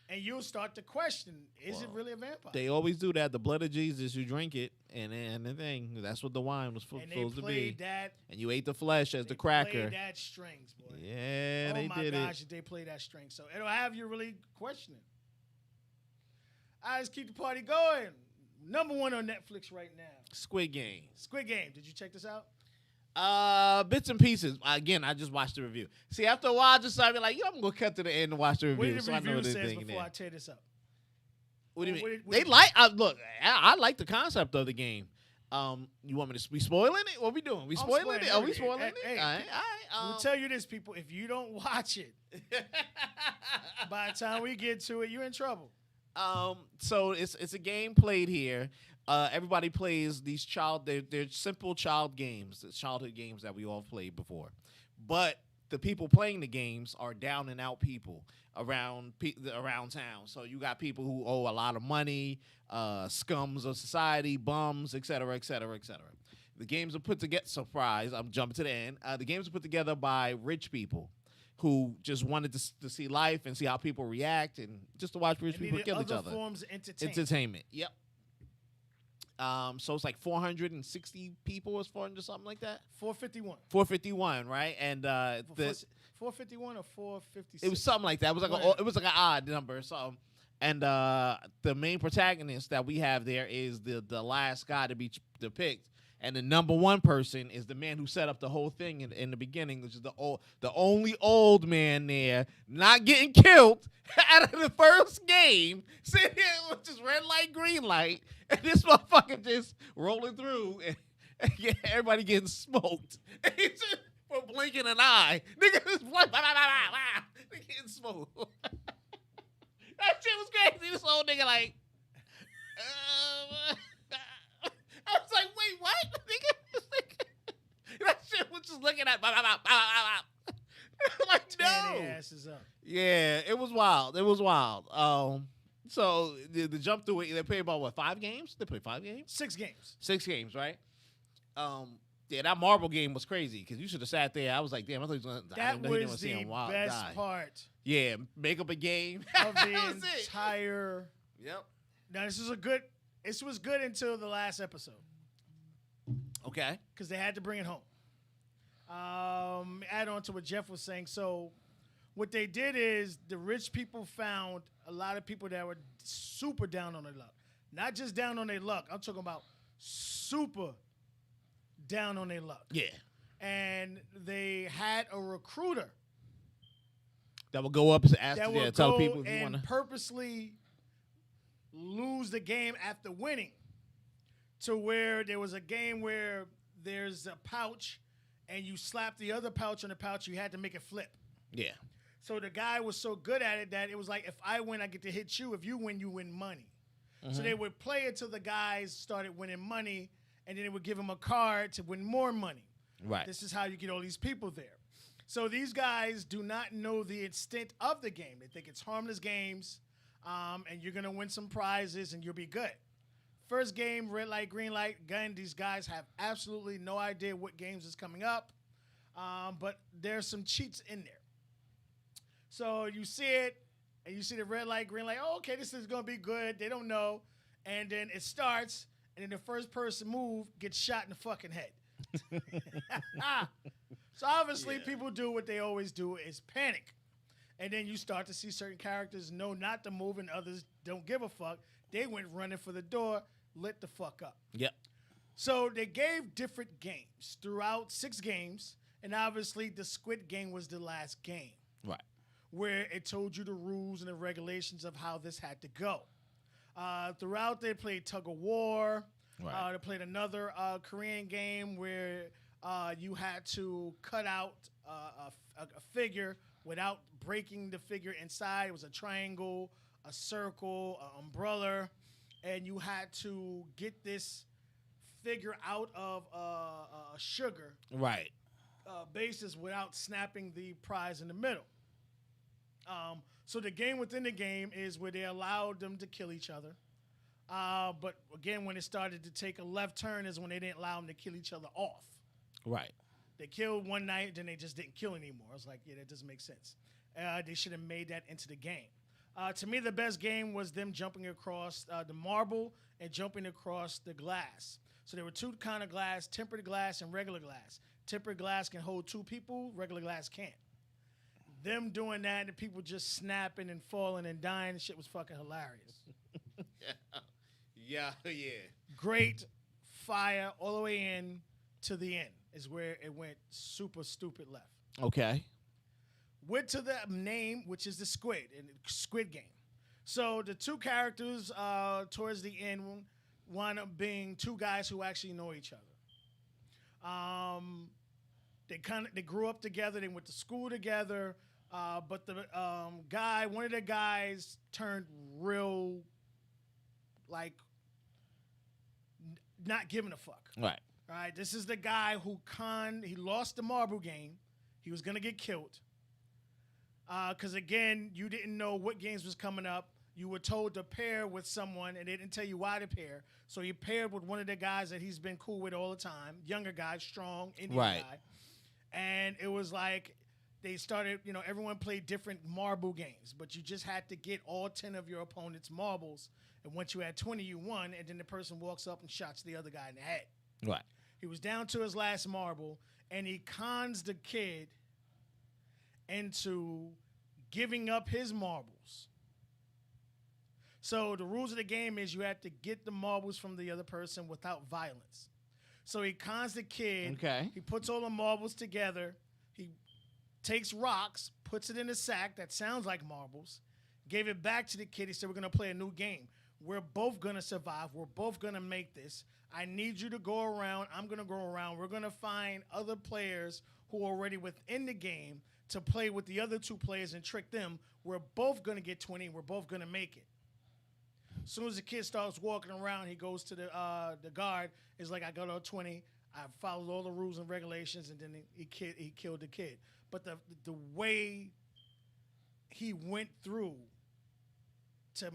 and you'll start to question, is it Well, really a vampire? They always do that. The blood of Jesus, you drink it, and the thing, that's what the wine was and they supposed to be. played that. And you ate the flesh as They the cracker. played that strings, boy. Yeah, Oh they my did gosh, it. they play that string. So it'll have you really questioning. All right, let's keep the party going. Number 1 on Netflix right now. Squid Game. Squid Game. Did you check this out? Bits and pieces. Again, I just watched the review. See, after a while, I just started like, I'm gonna cut to the end and watch the What review. did the So I know review what they're says thinking before I there. tear this up? What do you what mean? did- what They did- like. Look, I like the concept of the game. You want me to be spoiling it? What we doing? We I'm spoiling spoiling it? Are we everything. spoiling Hey, it? hey, All right. We'll tell you this, people. If you don't watch it, by the time we get to it, you're in trouble. So it's a game played here. Everybody plays these they're simple child games, the childhood games that we all played before. But the people playing the games are down and out people around town. So you got people who owe a lot of money, scums of society, bums, et cetera, et cetera, et cetera. The games are put together. Surprise! I'm jumping to the end. The games are put together by rich people who just wanted to see life and see how people react and just to watch rich They people needed kill each other other. forms of entertainment. Entertainment. Yep. So it's like 460 people or 400 something like that. 451. 451, right? And the 451 or 456? it was something like that. It was like Whatever. it was like an odd number or something. And the main protagonist that we have there is the last guy to be depicted. And the number one person is the man who set up the whole thing in the beginning, which is the only old man there, not getting killed out of the first game, sitting here with just red light, green light, and this motherfucker just rolling through, and yeah, everybody getting smoked. And he's just for blinking an eye. Nigga just blink, blah, blah, blah, blah, blah, getting smoked. That shit was crazy. This old nigga like, I was like, wait, what? That shit was just looking at, like, Tearing no. their asses up. Yeah, it was wild. It was wild. So the jump through it, they played about what, 5 games? They played 5 games? 6 games. 6 games, right? Yeah, that marble game was crazy because you should have sat there. I was like, damn, I thought he was gonna. I That didn't know he was was gonna see the him wild best die. part Yeah, make up a game of the That was it. entire. Yep. Now this was good until the last episode Okay. because they had to bring it home. Add on to what Jeff was saying. So what they did is the rich people found a lot of people that were super down on their luck. Not just down on their luck. I'm talking about super down on their luck. Yeah. And they had a recruiter That will go up and ask that yeah, would tell go people if you and want to. purposely lose the game after winning, to where there was a game where there's a pouch and you slap the other pouch on the pouch, you had to make it flip. Yeah. So the guy was so good at it that it was like, if I win, I get to hit you. If you win, you win money. So they would play it till the guys started winning money, and then they would give him a card to win more money. Right. This is how you get all these people there. So these guys do not know the extent of the game. They think it's harmless games, and you're going to win some prizes, and you'll be good. First game, red light, green light. Again, these guys have absolutely no idea what games is coming up, but there's some cheats in there. So you see it, and you see the red light, green light. Oh, okay, this is going to be good. They don't know. And then it starts, and then the first person move gets shot in the fucking head. So obviously, Yeah. people do what they always do is panic. And then you start to see certain characters know not to move and others don't give a fuck. They went running for the door, lit the fuck up. Yep. So they gave different games throughout 6 games. And obviously, the Squid Game was the last game Right. where it told you the rules and the regulations of how this had to go. Throughout, they played Tug of War. Right. They played another Korean game where you had to cut out a figure without breaking the figure inside. It was a triangle, a circle, an umbrella, and you had to get this figure out of sugar Right. basis without snapping the prize in the middle. So the game within the game is where they allowed them to kill each other. But again, when it started to take a left turn is when they didn't allow them to kill each other off. Right. They killed one night, then they just didn't kill anymore. I was like, yeah, that doesn't make sense. They should have made that into the game. To me, the best game was them jumping across the marble and jumping across the glass. So there were 2 kind of glass, tempered glass and regular glass. Tempered glass can hold 2 people, regular glass can't. Them doing that and people just snapping and falling and dying, the shit was fucking hilarious. Yeah. Great fire all the way in to the end is where it went super stupid left. Okay. Went to the name, which is the Squid Game. So the 2 characters towards the end, one being 2 guys who actually know each other. They grew up together. They went to school together. But the one of the guys turned real, like, not giving a fuck. Right. All right, this is the guy who he lost the marble game. He was gonna get killed. Because again, you didn't know what games was coming up. You were told to pair with someone, and they didn't tell you why to pair. So he paired with one of the guys that he's been cool with all the time, younger guy, strong Indian Right. guy. And it was like they started, everyone played different marble games, but you just had to get all 10 of your opponent's marbles. And once you had 20, you won. And then the person walks up and shots the other guy in the head. Right. He was down to his last marble, and he cons the kid into giving up his marbles. So the rules of the game is you have to get the marbles from the other person without violence. So he cons the kid. Okay. He puts all the marbles together. He takes rocks, puts it in a sack that sounds like marbles, gave it back to the kid. He said, we're going to play a new game. We're both going to survive. We're both going to make this. I need you to go around. I'm going to go around. We're going to find other players who are already within the game to play with the other 2 players and trick them. We're both going to get 20. We're both going to make it. As soon as the kid starts walking around, he goes to the guard. He's like, I got all 20. I followed all the rules and regulations, and then he killed the kid. But the way he went through to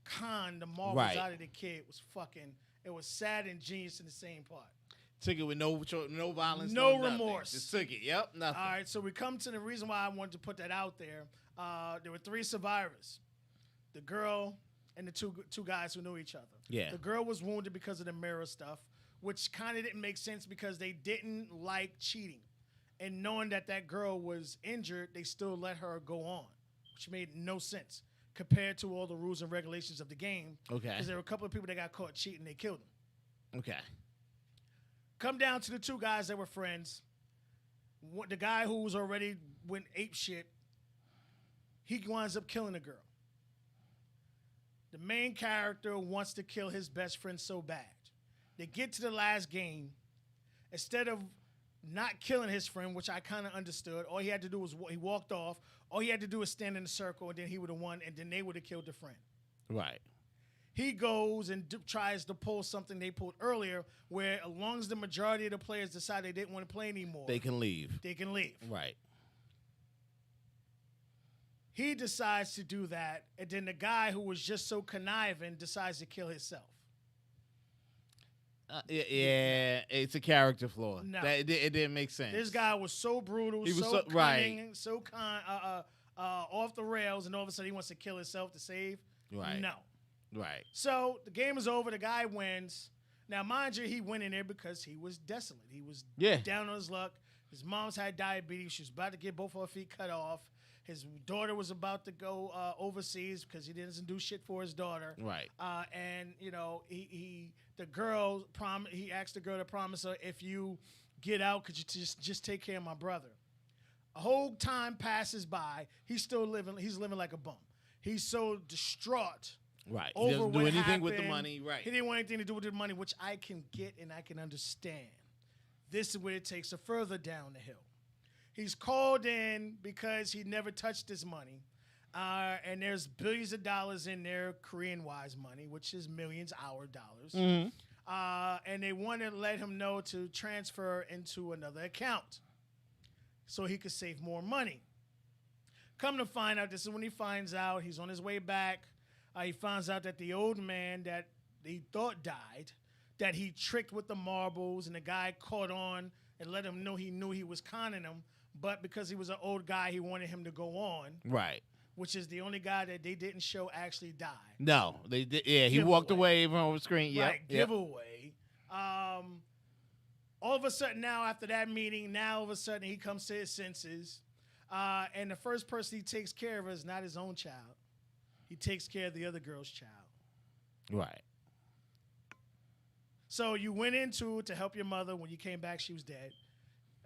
con the marbles Right. out of the kid was it was sad and genius in the same part. Took it with no violence, No nothing. remorse. Just took it. Yep. Nothing. All right, so we come to the reason why I wanted to put that out there. There were 3 survivors. The girl and the two guys who knew each other. Yeah. The girl was wounded because of the mirror stuff, which kind of didn't make sense because they didn't like cheating. And knowing that girl was injured, they still let her go on, which made no sense compared to all the rules and regulations of the game. Okay. Because there were a couple of people that got caught cheating, they killed them. Okay. Come down to the 2 guys that were friends. The guy who was already went ape shit, he winds up killing the girl. The main character wants to kill his best friend so bad. They get to the last game. Instead of not killing his friend, which I kind of understood, all he had to do was he walked off. All he had to do was stand in a circle, and then he would have won, and then they would have killed the friend. Right. He goes and tries to pull something they pulled earlier, where as long as the majority of the players decide they didn't want to play anymore, They can leave. they can leave. Right. He decides to do that, and then the guy who was just so conniving decides to kill himself. Yeah, it's a character flaw. No. It didn't make sense. This guy was so brutal, He was so so- cunning, right. so off the rails, and all of a sudden he wants to kill himself to save. Right. No. Right. So the game is over. The guy wins. Now, mind you, he went in there because he was desolate. He was Yeah. down on his luck. His mom's had diabetes. She was about to get both of her feet cut off. His daughter was about to go overseas because he doesn't do shit for his daughter. Right. And he asked the girl to promise her, if you get out, could you just take care of my brother? A whole time passes by. He's living like a bum. He's so distraught. Right. He Over doesn't do what anything with the happened. money. Right. He didn't want anything to do with the money, which I can get and I can understand. This is where it takes it further down the hill. He's called in because he never touched his money. And there's billions of dollars in there, Korean-wise money, which is millions our dollars. And they want to let him know to transfer into another account so he could save more money. Come to find out, this is when he finds out he's on his way back. He finds out that the old man that he thought died, that he tricked with the marbles, and the guy caught on and let him know he knew he was conning him. But because he was an old guy, he wanted him to go on, Right. which is the only guy that they didn't show actually died. No, they did. Yeah, he Giveaway. walked away even over the screen. Yep. Right, giveaway. All of a sudden now, after that meeting, all of a sudden he comes to his senses. And the first person he takes care of is not his own child. He takes care of the other girl's child. Right. So you went into it to help your mother. When you came back, she was dead.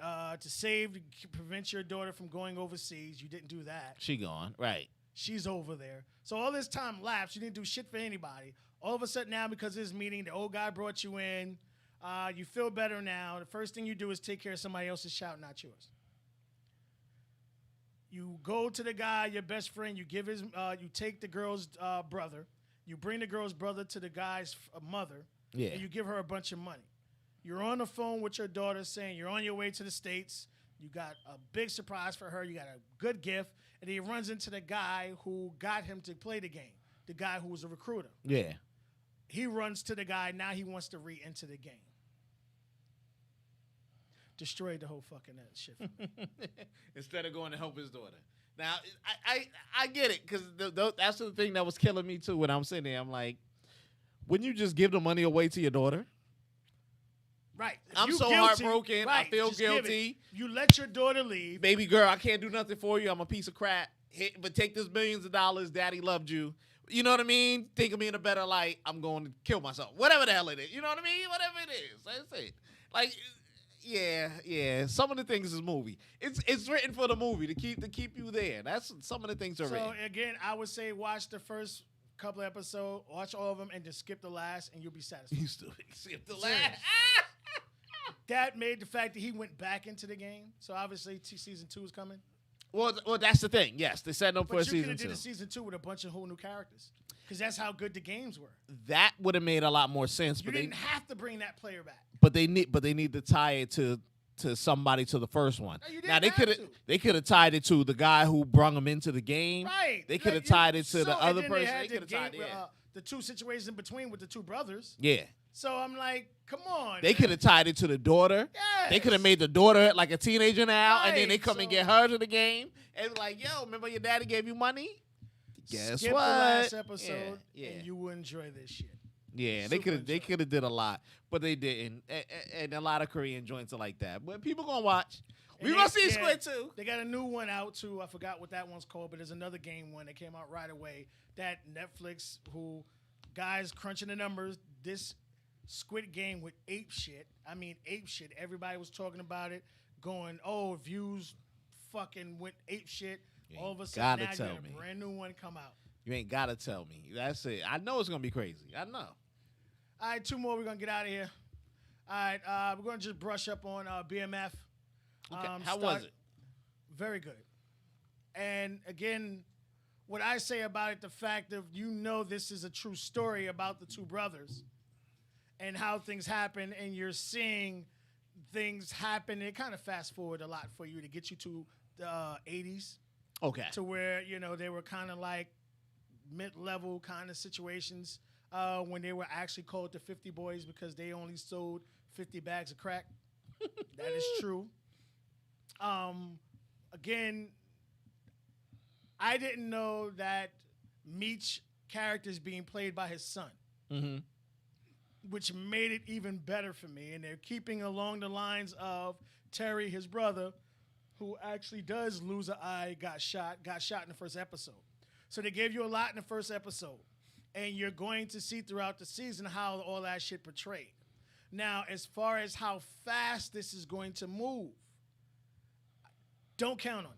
To prevent your daughter from going overseas. You didn't do that. She gone. Right. She's over there. So all this time lapsed. You didn't do shit for anybody. All of a sudden now, because of this meeting, the old guy brought you in. You feel better now. The first thing you do is take care of somebody else's child, not yours. You go to the guy, your best friend. You take the girl's brother. You bring the girl's brother to the guy's mother. Yeah. And you give her a bunch of money. You're on the phone with your daughter saying you're on your way to the States. You got a big surprise for her. You got a good gift. And he runs into the guy who got him to play the game, the guy who was a recruiter. Yeah. He runs to the guy. Now he wants to re-enter the game. Destroyed the whole fucking shit for me. Instead of going to help his daughter. Now, I get it, because that's the thing that was killing me, too, when I'm sitting there. I'm like, wouldn't you just give the money away to your daughter? Right. I'm You so guilty, heartbroken. I feel just give it. guilty. You let your daughter leave. Baby girl, I can't do nothing for you. I'm a piece of crap. But take this millions of dollars. Daddy loved you. You know what I mean? Think of me in a better light. I'm going to kill myself. Whatever the hell it is. You know what I mean? Whatever it is. That's it. Like, yeah. Some of the things is movie. It's written for the movie to keep you there. That's some of the things are So written. again, I would say watch the first couple of episodes, watch all of them, and just skip the last, and you'll be satisfied. You still skip the Serious. last. That made the fact that he went back into the game. So obviously, season 2 is coming. Well, that's the thing. Yes, they set up for a But you could season have 2. did a season 2 with a bunch of whole new characters, because that's how good the games were. That would have made a lot more sense. You But didn't have to bring that player back. they need to tie it to somebody to the first one. No, you Now didn't have to. they could have tied it to the guy who brung him into the game. Right. They could have Like, tied it to so- the and other then person. had They the could have tied game, it. the two situations in between with the two brothers. Yeah. So I'm like, come on. They man. could have tied it to the daughter. They could have Yes. made the daughter like a teenager now, and then they Right, come and so- get her to the game, and like, yo, remember your daddy gave you money? Guess Skip what? the last episode, Yeah. and you will enjoy this shit. Yeah, they Super could enjoy. have did a lot, but they didn't. And a lot of Korean joints are like that. But people gonna watch. We And gonna they- see yeah, Squid too. They got a new one out too. I forgot what that one's called, but there's another game one that came out right away. That Netflix, who guys crunching the numbers, this Squid Game with ape shit. I mean ape shit. Everybody was talking about it, going, "Oh, views fucking went ape shit." You All of a ain't sudden, gotta now you tell got a me. brand new one come out. You ain't gotta tell me. That's it. I know it's gonna be crazy. I know. All right, 2 more. We're gonna get out of here. All right, we're gonna just brush up on BMF. Okay. How was it? Very good. And again, what I say about it, the fact of this is a true story about the two brothers and how things happen, and you're seeing things happen. It kind of fast forward a lot for you to get you to the 80s, Okay. to where they were kind of like mid-level kind of situations when they were actually called the 50 Boys because they only sold 50 bags of crack. That is true. Again, I didn't know that Meech character is being played by his son. Mm-hmm. which made it even better for me. And they're keeping along the lines of Terry, his brother, who actually does lose an eye, got shot in the first episode. So they gave you a lot in the first episode. And you're going to see throughout the season how all that shit portrayed. Now, as far as how fast this is going to move, don't count on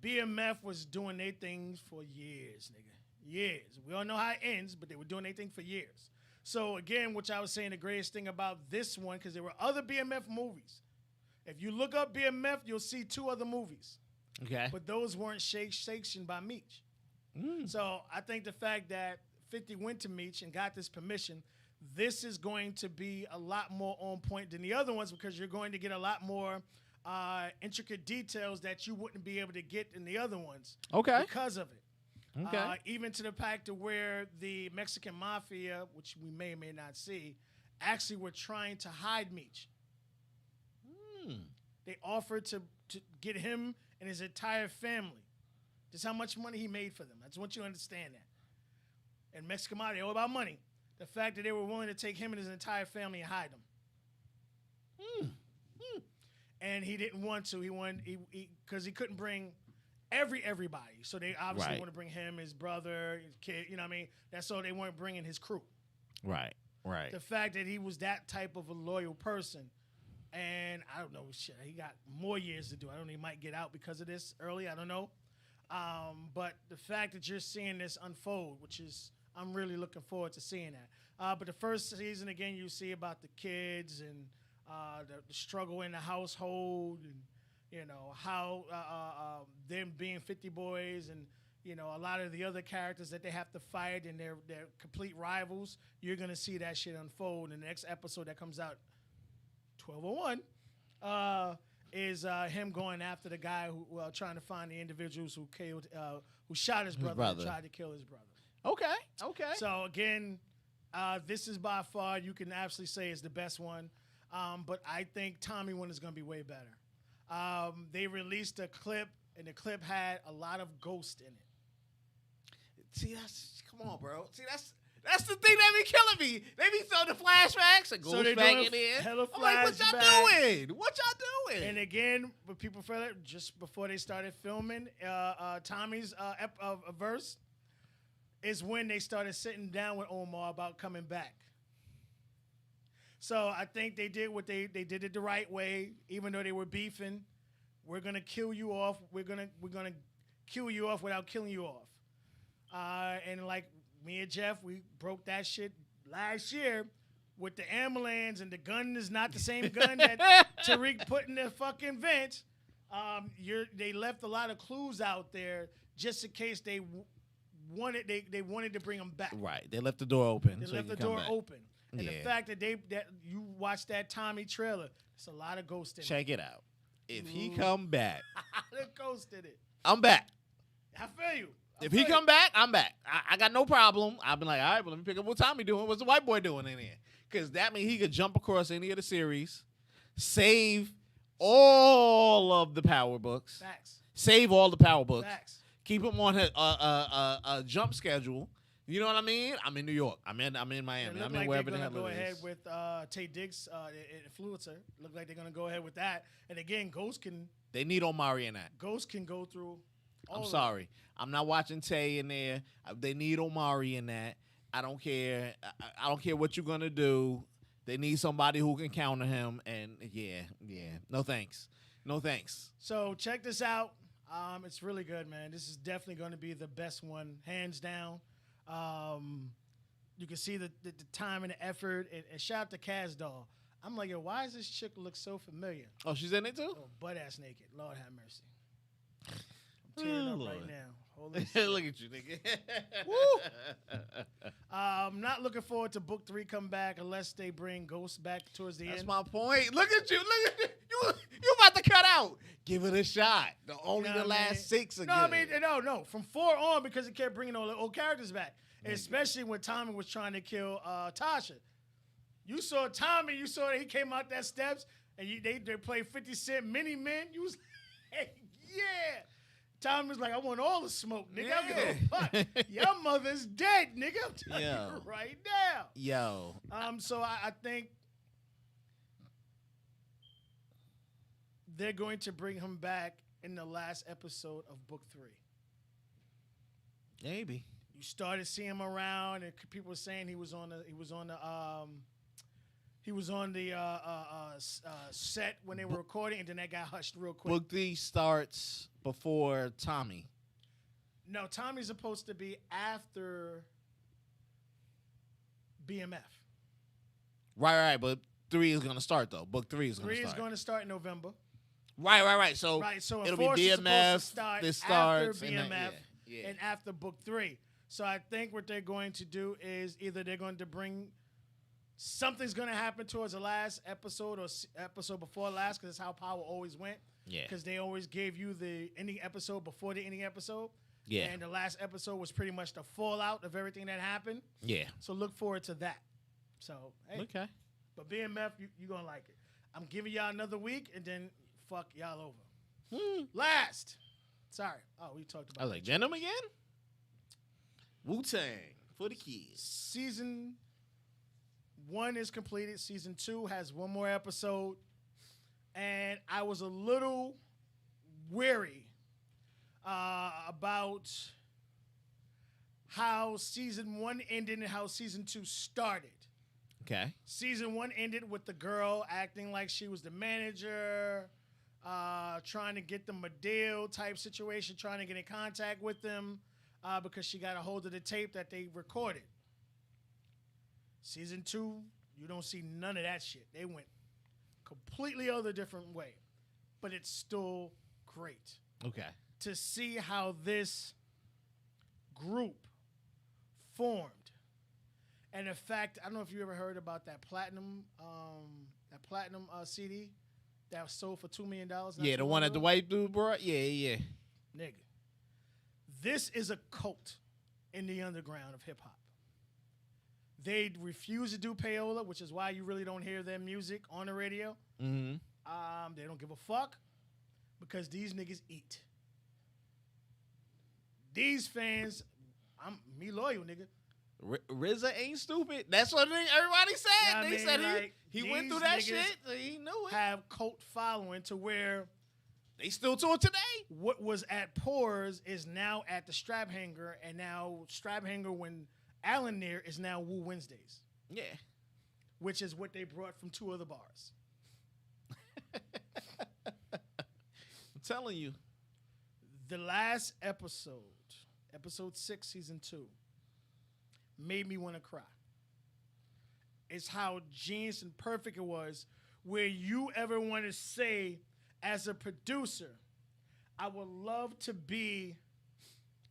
it. BMF was doing their things for years, nigga. Years. We all know how it ends, but they were doing their thing for years. So, again, which I was saying the greatest thing about this one, because there were other BMF movies. If you look up BMF, you'll see 2 other movies. Okay. But those weren't sanctioned by Meech. So I think the fact that 50 went to Meech and got this permission, this is going to be a lot more on point than the other ones because you're going to get a lot more intricate details that you wouldn't be able to get in the other ones. Okay. Because of it. Okay. Even to the fact to where the Mexican mafia, which we may or may not see, actually were trying to hide Meech. They offered to get him and his entire family. Just how much money he made for them. I just want you to understand that. And Mexican mafia, all about money. The fact that they were willing to take him and his entire family and hide him. And he didn't want to. He wanted because he couldn't bring everybody. So they obviously want to bring him, his brother, his kid. You know what I mean? That's all they weren't bringing his crew. Right. Right. The fact that he was that type of a loyal person, and I don't know, shit, he got more years to do. I don't know, he might get out because of this early. I don't know. But the fact that you're seeing this unfold, which is, I'm really looking forward to seeing that. But the first season, again, you see about the kids and the struggle in the household and, you know, how them being 50 boys and, you know, a lot of the other characters that they have to fight and they're complete rivals. You're going to see that shit unfold in the next episode that comes out, 1201. Is him going after the guy who trying to find the individuals who killed, who shot his brother. And tried to kill his brother. Okay. So again, this is by far you can absolutely say is the best one, but I think Tommy one is going to be way better. They released a clip, and the clip had a lot of ghost in it. See, come on, bro. See, that's the thing that be killing me. They be throwing the flashbacks and goes back in there. Hella I'm like, what y'all doing? What y'all doing? And again, when people felt it just before they started filming Tommy's verse is when they started sitting down with Omar about coming back. So I think they did what they did it the right way, even though they were beefing. We're gonna kill you off. We're gonna kill you off without killing you off. And like me and Jeff, we broke that shit last year with the ambulance, and the gun is not the same gun that Tariq put in the fucking vent. They left a lot of clues out there just in case they wanted to bring them back. Right, they left the door open. They so left the door open, and the fact that you watch that Tommy trailer, it's a lot of ghost in it. Check it out. If he come back, the ghost in it. I'm back. I feel you. If he come back, I'm back. I got no problem. I've been like, all right, well, let me pick up what Tommy doing. What's the white boy doing in here? Because that means he could jump across any of the series, save all of the power books, Facts. save all the power books, Facts. keep him on a jump schedule. You know what I mean? I'm in New York. I'm in Miami. I'm in wherever the hell it is. They're going to go ahead with Tay Diggs, influencer. Look like they're going to go ahead with that. And again, Ghost can. They need Omari in that. Ghost can go through. I'm sorry. I'm not watching Tay in there. They need Omari in that. I don't care. I don't care what you're going to do. They need somebody who can counter him. And yeah. No thanks. No thanks. So check this out. It's really good, man. This is definitely going to be the best one, hands down. You can see the time and the effort. And shout out to Kaz Doll. I'm like, yo, why does this chick look so familiar? Oh, she's in it too? Oh, butt-ass naked. Lord have mercy. I'm tearing up Lord. right now. Holy shit. Look at you, nigga. Woo! I'm not looking forward to book 3 come back unless they bring Ghost back towards the That's end. my point. Look at you. Look at you. You about to cut out. Give it a shot. Only the last 6 again. No, I mean, no. From 4 on, because it kept bringing all the old characters back. Especially when Tommy was trying to kill Tasha. You saw Tommy. You saw that he came out that steps, and they played 50 Cent Mini Men. You was like, yeah. Tom was like, I want all the smoke, nigga. I don't give a Yeah. fuck. Your mother's dead, nigga. I'm telling Yo. you right now. Yo. So I think they're going to bring him back in the last episode of Book 3. Maybe. You started seeing him around, and people were saying he was on the set when they were recording, and then that got hushed real quick. Book 3 starts before Tommy. No, Tommy's supposed to be after BMF. Right. But 3 is gonna start though. Book 3 is gonna 3 start. is going to start in November. Right. So, Right, so it'll be Enforce is BMF. supposed to start This after starts BMF and then, yeah. and after Book 3. So I think what they're going to do is either they're going to bring something's going to happen towards the last episode or episode before last, because that's how Power always went. Yeah. Because they always gave you the ending episode before the ending episode. Yeah. And the last episode was pretty much the fallout of everything that happened. Yeah. So look forward to that. So, hey. Okay. But BMF, you're going to like it. I'm giving y'all another week, and then fuck y'all over. Last. Sorry. Oh, we talked about I was like, Venom again? Wu-Tang for the kids. Season 1 is completed. Season 2 has one more episode. And I was a little weary about how Season 1 ended and how Season 2 started. Okay. Season 1 ended with the girl acting like she was the manager, trying to get them a deal type situation, trying to get in contact with them because she got a hold of the tape that they recorded. Season 2, you don't see none of that shit. They went completely other different way, but it's still great Okay. to see how this group formed. And in fact, I don't know if you ever heard about that platinum CD that was sold for $2 million. Yeah, the one that the white dude brought? Yeah. Nigga. This is a cult in the underground of hip hop. They refuse to do payola, which is why you really don't hear their music on the radio. Mm-hmm. They don't give a fuck because these niggas eat. These fans, I'm me loyal, nigga. RZA ain't stupid. That's what everybody said. Yeah, I they mean, said like, he went these through that niggas shit. So he knew it. Have cult following to where They still to it today. what was at Pores is now at the Strap Hanger, and now Strap Hanger when Allen there is now Woo Wednesdays, Yeah. which is what they brought from 2 other bars. I'm telling you. The last episode, episode 6, season 2, made me want to cry. It's how genius and perfect it was, where you ever want to say, as a producer, I would love to be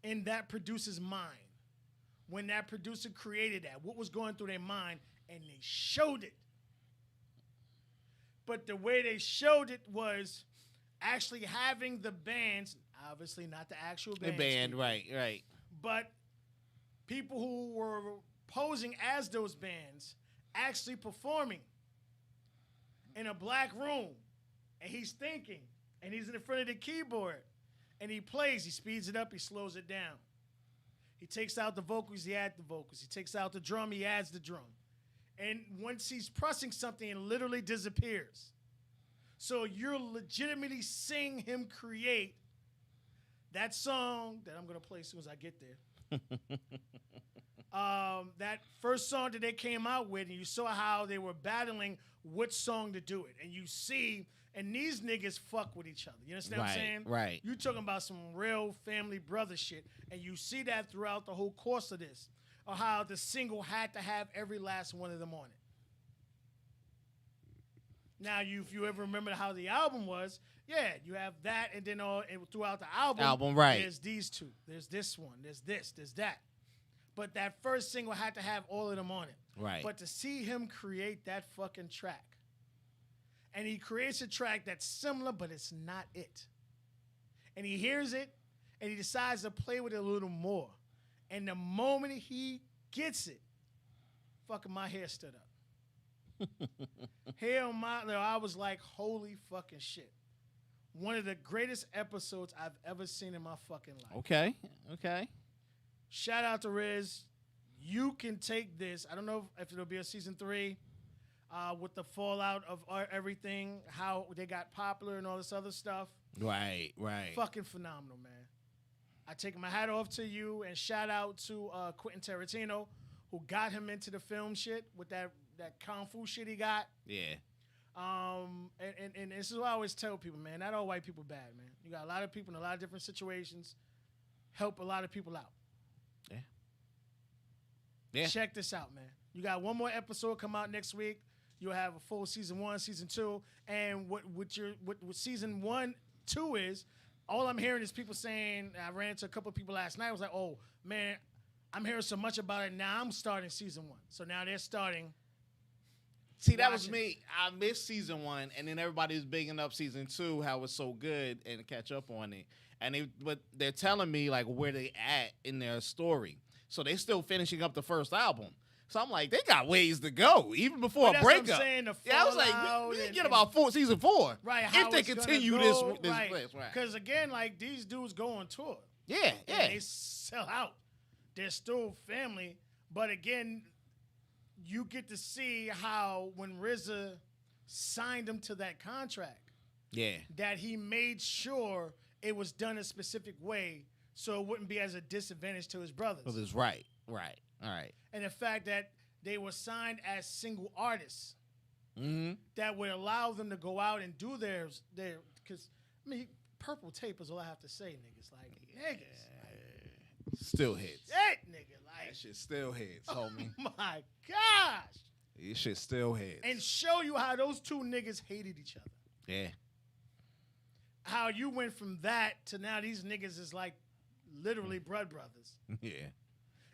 in that producer's mind. When that producer created that, what was going through their mind, and they showed it. But the way they showed it was actually having the bands, obviously not the actual The bands, band, right. but people who were posing as those bands actually performing in a black room, and he's thinking, and he's in front of the keyboard, and he plays, he speeds it up, he slows it down. He takes out the vocals, he adds the vocals. He takes out the drum, he adds the drum. And once he's pressing something, it literally disappears. So you're legitimately seeing him create that song that I'm going to play as soon as I get there. That first song that they came out with, and you saw how they were battling which song to do it. And you see, and these niggas fuck with each other. You understand what I'm saying? Right. You talking about some real family brother shit. And you see that throughout the whole course of this. Or how the single had to have every last one of them on it. Now, if you ever remember how the album was, yeah, you have that, and then throughout the album, right. There's these two. There's this one. There's this. There's that. But that first single had to have all of them on it. Right. But to see him create that fucking track, and he creates a track that's similar, but it's not it. And he hears it, and he decides to play with it a little more. And the moment he gets it, fucking my hair stood up. I was like, holy fucking shit. one of the greatest episodes I've ever seen in my fucking life. Okay. Shout out to Riz. You can take this. I don't know if it'll be a season 3 with the fallout of everything, how they got popular and all this other stuff. Right. Fucking phenomenal, man. I take my hat off to you and shout out to Quentin Tarantino, who got him into the film shit with that kung fu shit he got. Yeah. And this is what I always tell people, man. Not all white people bad, man. You got a lot of people in a lot of different situations. Help a lot of people out. Yeah. Check this out, man. You got one more episode come out next week. You'll have a full season 1, season 2, and what season 1, 2 is. All I'm hearing is people saying. I ran into a couple of people last night. I was like, oh man, I'm hearing so much about it. Now I'm starting season 1. So now they're starting. See, that was me. I missed season 1, and then everybody was bigging up season 2, how it's so good, and catch up on it. And but they're telling me like where they at in their story. So they still finishing up the first album. So I'm like, they got ways to go, even before a breakup. What I'm saying, I was like, we can get about season 4. Right. If they continue this right. place, right. Because again, like these dudes go on tour. Yeah. And they sell out. They're still family. But again, you get to see how when RZA signed him to that contract, that he made sure it was done a specific way so it wouldn't be as a disadvantage to his brothers. Well, that's right. All right. And the fact that they were signed as single artists Mm-hmm. that would allow them to go out and do theirs. Because, I mean, Purple Tape is all I have to say, niggas. Like, niggas. Still hits. Shit, nigga. Like, That shit still hits, homie. oh my gosh. This shit still hits. And show you how those two niggas hated each other. Yeah. How you went from that to now these niggas is like literally blood brothers. Yeah.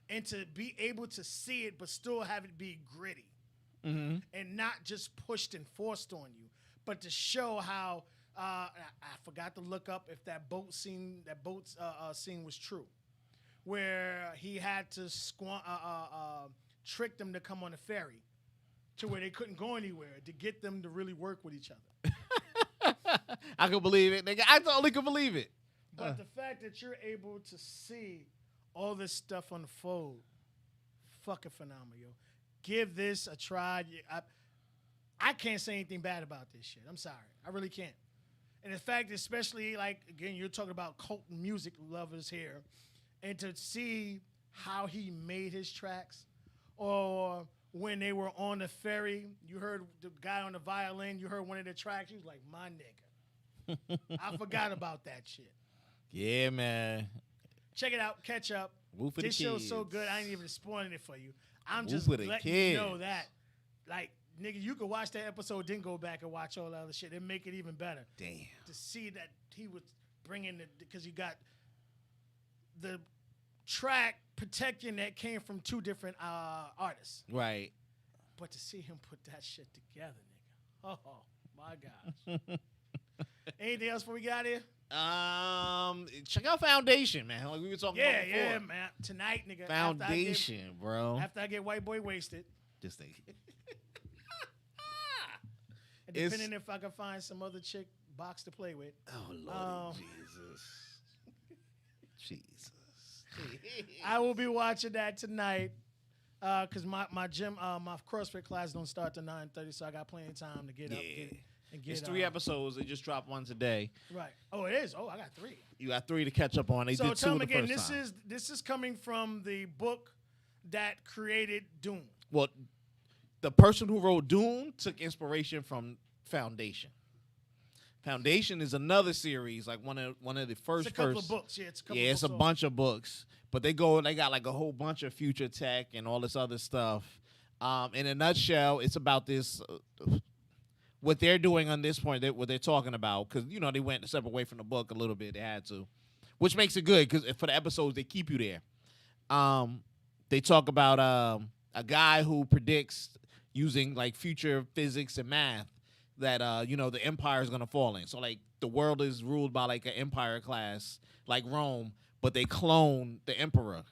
And to be able to see it but still have it be gritty. Mm-hmm. And not just pushed and forced on you, but to show how I forgot to look up if that boat scene was true, where he had to trick them to come on a ferry to where they couldn't go anywhere to get them to really work with each other. I can believe it, nigga. I totally can believe it. But the fact that you're able to see all this stuff unfold, fucking phenomenal, yo. Give this a try. I can't say anything bad about this shit. I'm sorry. I really can't. And the fact, especially, like, again, you're talking about cult music lovers here, and to see how he made his tracks, or when they were on the ferry, you heard the guy on the violin, you heard one of the tracks, he was like, my nigga. I forgot about that shit. Yeah, man. Check it out. Catch up. Woo for This the show's kids. so good, I ain't even spoiling it for you. I'm Woo just for the letting kids. you know that. Like, nigga, you could watch that episode, then go back and watch all the other shit and make it even better. Damn. To see that he was bringing it, because you got the track Protecting that came from two different artists. Right. But to see him put that shit together, nigga. Oh, my gosh. Anything else before we get out of here? Check out Foundation, man. Like we were talking about before. Yeah, man. Tonight, nigga. Foundation, bro. After I get white boy wasted. Just think. And depending if I can find some other chick box to play with. Oh, Lord Jesus. I will be watching that tonight because my gym, my CrossFit class don't start till 9:30, so I got plenty of time to get up. It's 3 episodes. They just drop one today. Right. Oh, it is. Oh, I got 3. You got 3 to catch up on. They So did 2 tell me the again, first time. this is coming from the book that created Dune. Well, the person who wrote Dune took inspiration from Foundation. Foundation is another series, like one of the first. It's a couple of books. Yeah, it's a couple Yeah, it's a books bunch of books, but they got like a whole bunch of future tech and all this other stuff. In a nutshell, it's about this. What they're doing on this point, what they're talking about, because they went a separate way from the book a little bit. They had to, which makes it good because for the episodes they keep you there. They talk about a guy who predicts using like future physics and math that the empire is gonna fall in. So like the world is ruled by like an empire class like Rome, but they clone the emperor.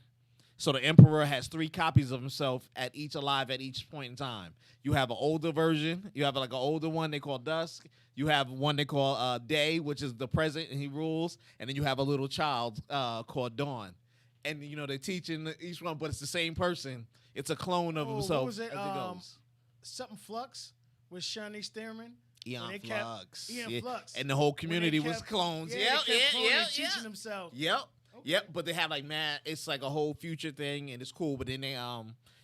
So the Emperor has 3 copies of himself at each alive at each point in time. You have an older version. You have like an older one they call Dusk. You have one they call Day, which is the present, and he rules. And then you have a little child called Dawn. And, you know, they're teaching each one, but it's the same person. It's a clone of himself What was it? as it goes. Something Flux with Shani Stearman. Eon They Flux. Eon Yeah. Flux. And the whole When they community was kept- clones. Yeah, Yeah, they kept cloning yeah, and teaching themselves. Yep. Okay. Yep. But they have like it's like a whole future thing and it's cool. But then they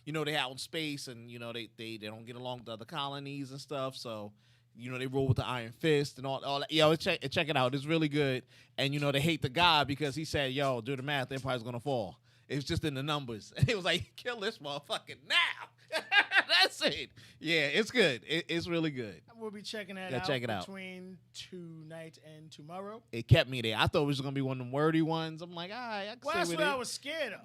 you know, they out in space and you know they don't get along with the other colonies and stuff. So, you know, they roll with the Iron Fist and all that. Yo, check it out. It's really good. And you know, they hate the guy because he said, yo, do the math, the Empire's gonna fall. It's just in the numbers. And it was like, kill this motherfucker now. That's it. Yeah, it's good. It's really good. We'll be checking that Yeah, out check it out. between tonight and tomorrow. It kept me there. I thought it was gonna be one of them wordy ones. I'm like, all right, I can Well, stay that's with what it. I was scared of.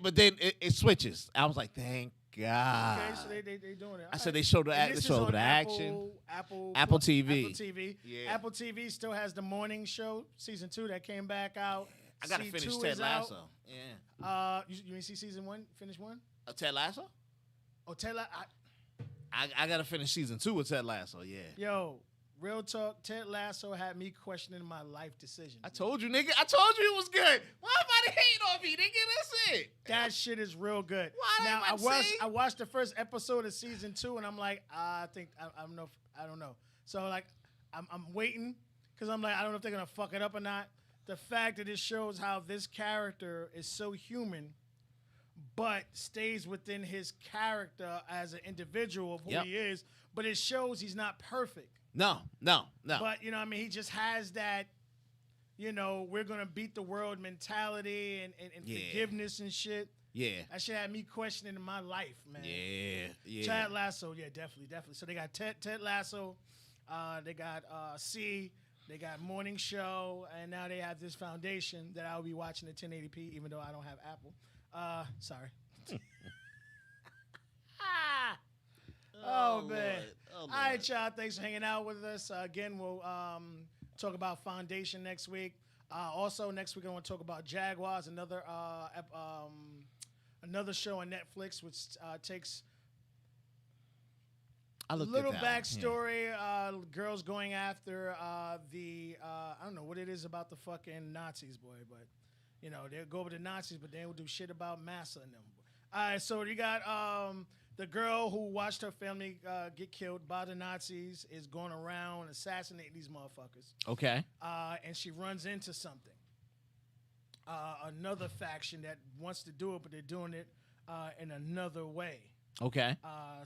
But then it switches. I was like, thank God. Okay, so they doing it. I said they showed the And this is show on the action. Apple Apple TV. Apple TV. Yeah. Apple TV still has the morning show season 2 that came back out. I gotta C2 finish Ted is out. Lasso. Yeah. You didn't see season 1? Finish 1? Ted Lasso? Oh, Ted Lasso. I gotta finish season 2 of Ted Lasso. Yeah. Yo, real talk. Ted Lasso had me questioning my life decisions. I told you, nigga. I told you it was good. Why everybody hating on me, nigga? That's it. That shit is real good. Why Now they might say- I watched the first episode of season 2 and I'm like, I don't know. So like, I'm waiting because I'm like, I don't know if they're gonna fuck it up or not. The fact that it shows how this character is so human, but stays within his character as an individual of who Yep. he is. But it shows he's not perfect. No. But you know, what I mean, he just has that. You know, we're gonna beat the world mentality and Yeah. forgiveness and shit. Yeah. That shit had me questioning my life, man. Yeah. Ted Lasso, yeah, definitely. So they got Ted Lasso, they got C, they got Morning Show, and now they have this foundation that I'll be watching at 1080p, even though I don't have Apple. Sorry. Oh, man. Lord. Oh, All right, Lord. y'all. Thanks for hanging out with us. Again, we'll talk about Foundation next week. Also, next week I want to talk about Jaguars, another show on Netflix, which takes I a looked little at that one. backstory. Girls going after the I don't know what it is about the fucking Nazis, boy, but you know they'll go over the Nazis, but they will do shit about Massa and them. All right, so you got the girl who watched her family get killed by the Nazis is going around assassinating these motherfuckers. Okay. And she runs into something. Another faction that wants to do it, but they're doing it in another way. Okay. All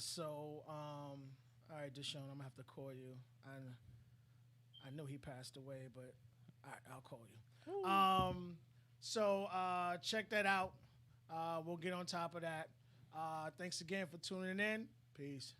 right, Deshaun, I'm gonna have to call you. I know he passed away, but all right, I'll call you. So check that out. We'll get on top of that. Thanks again for tuning in. Peace.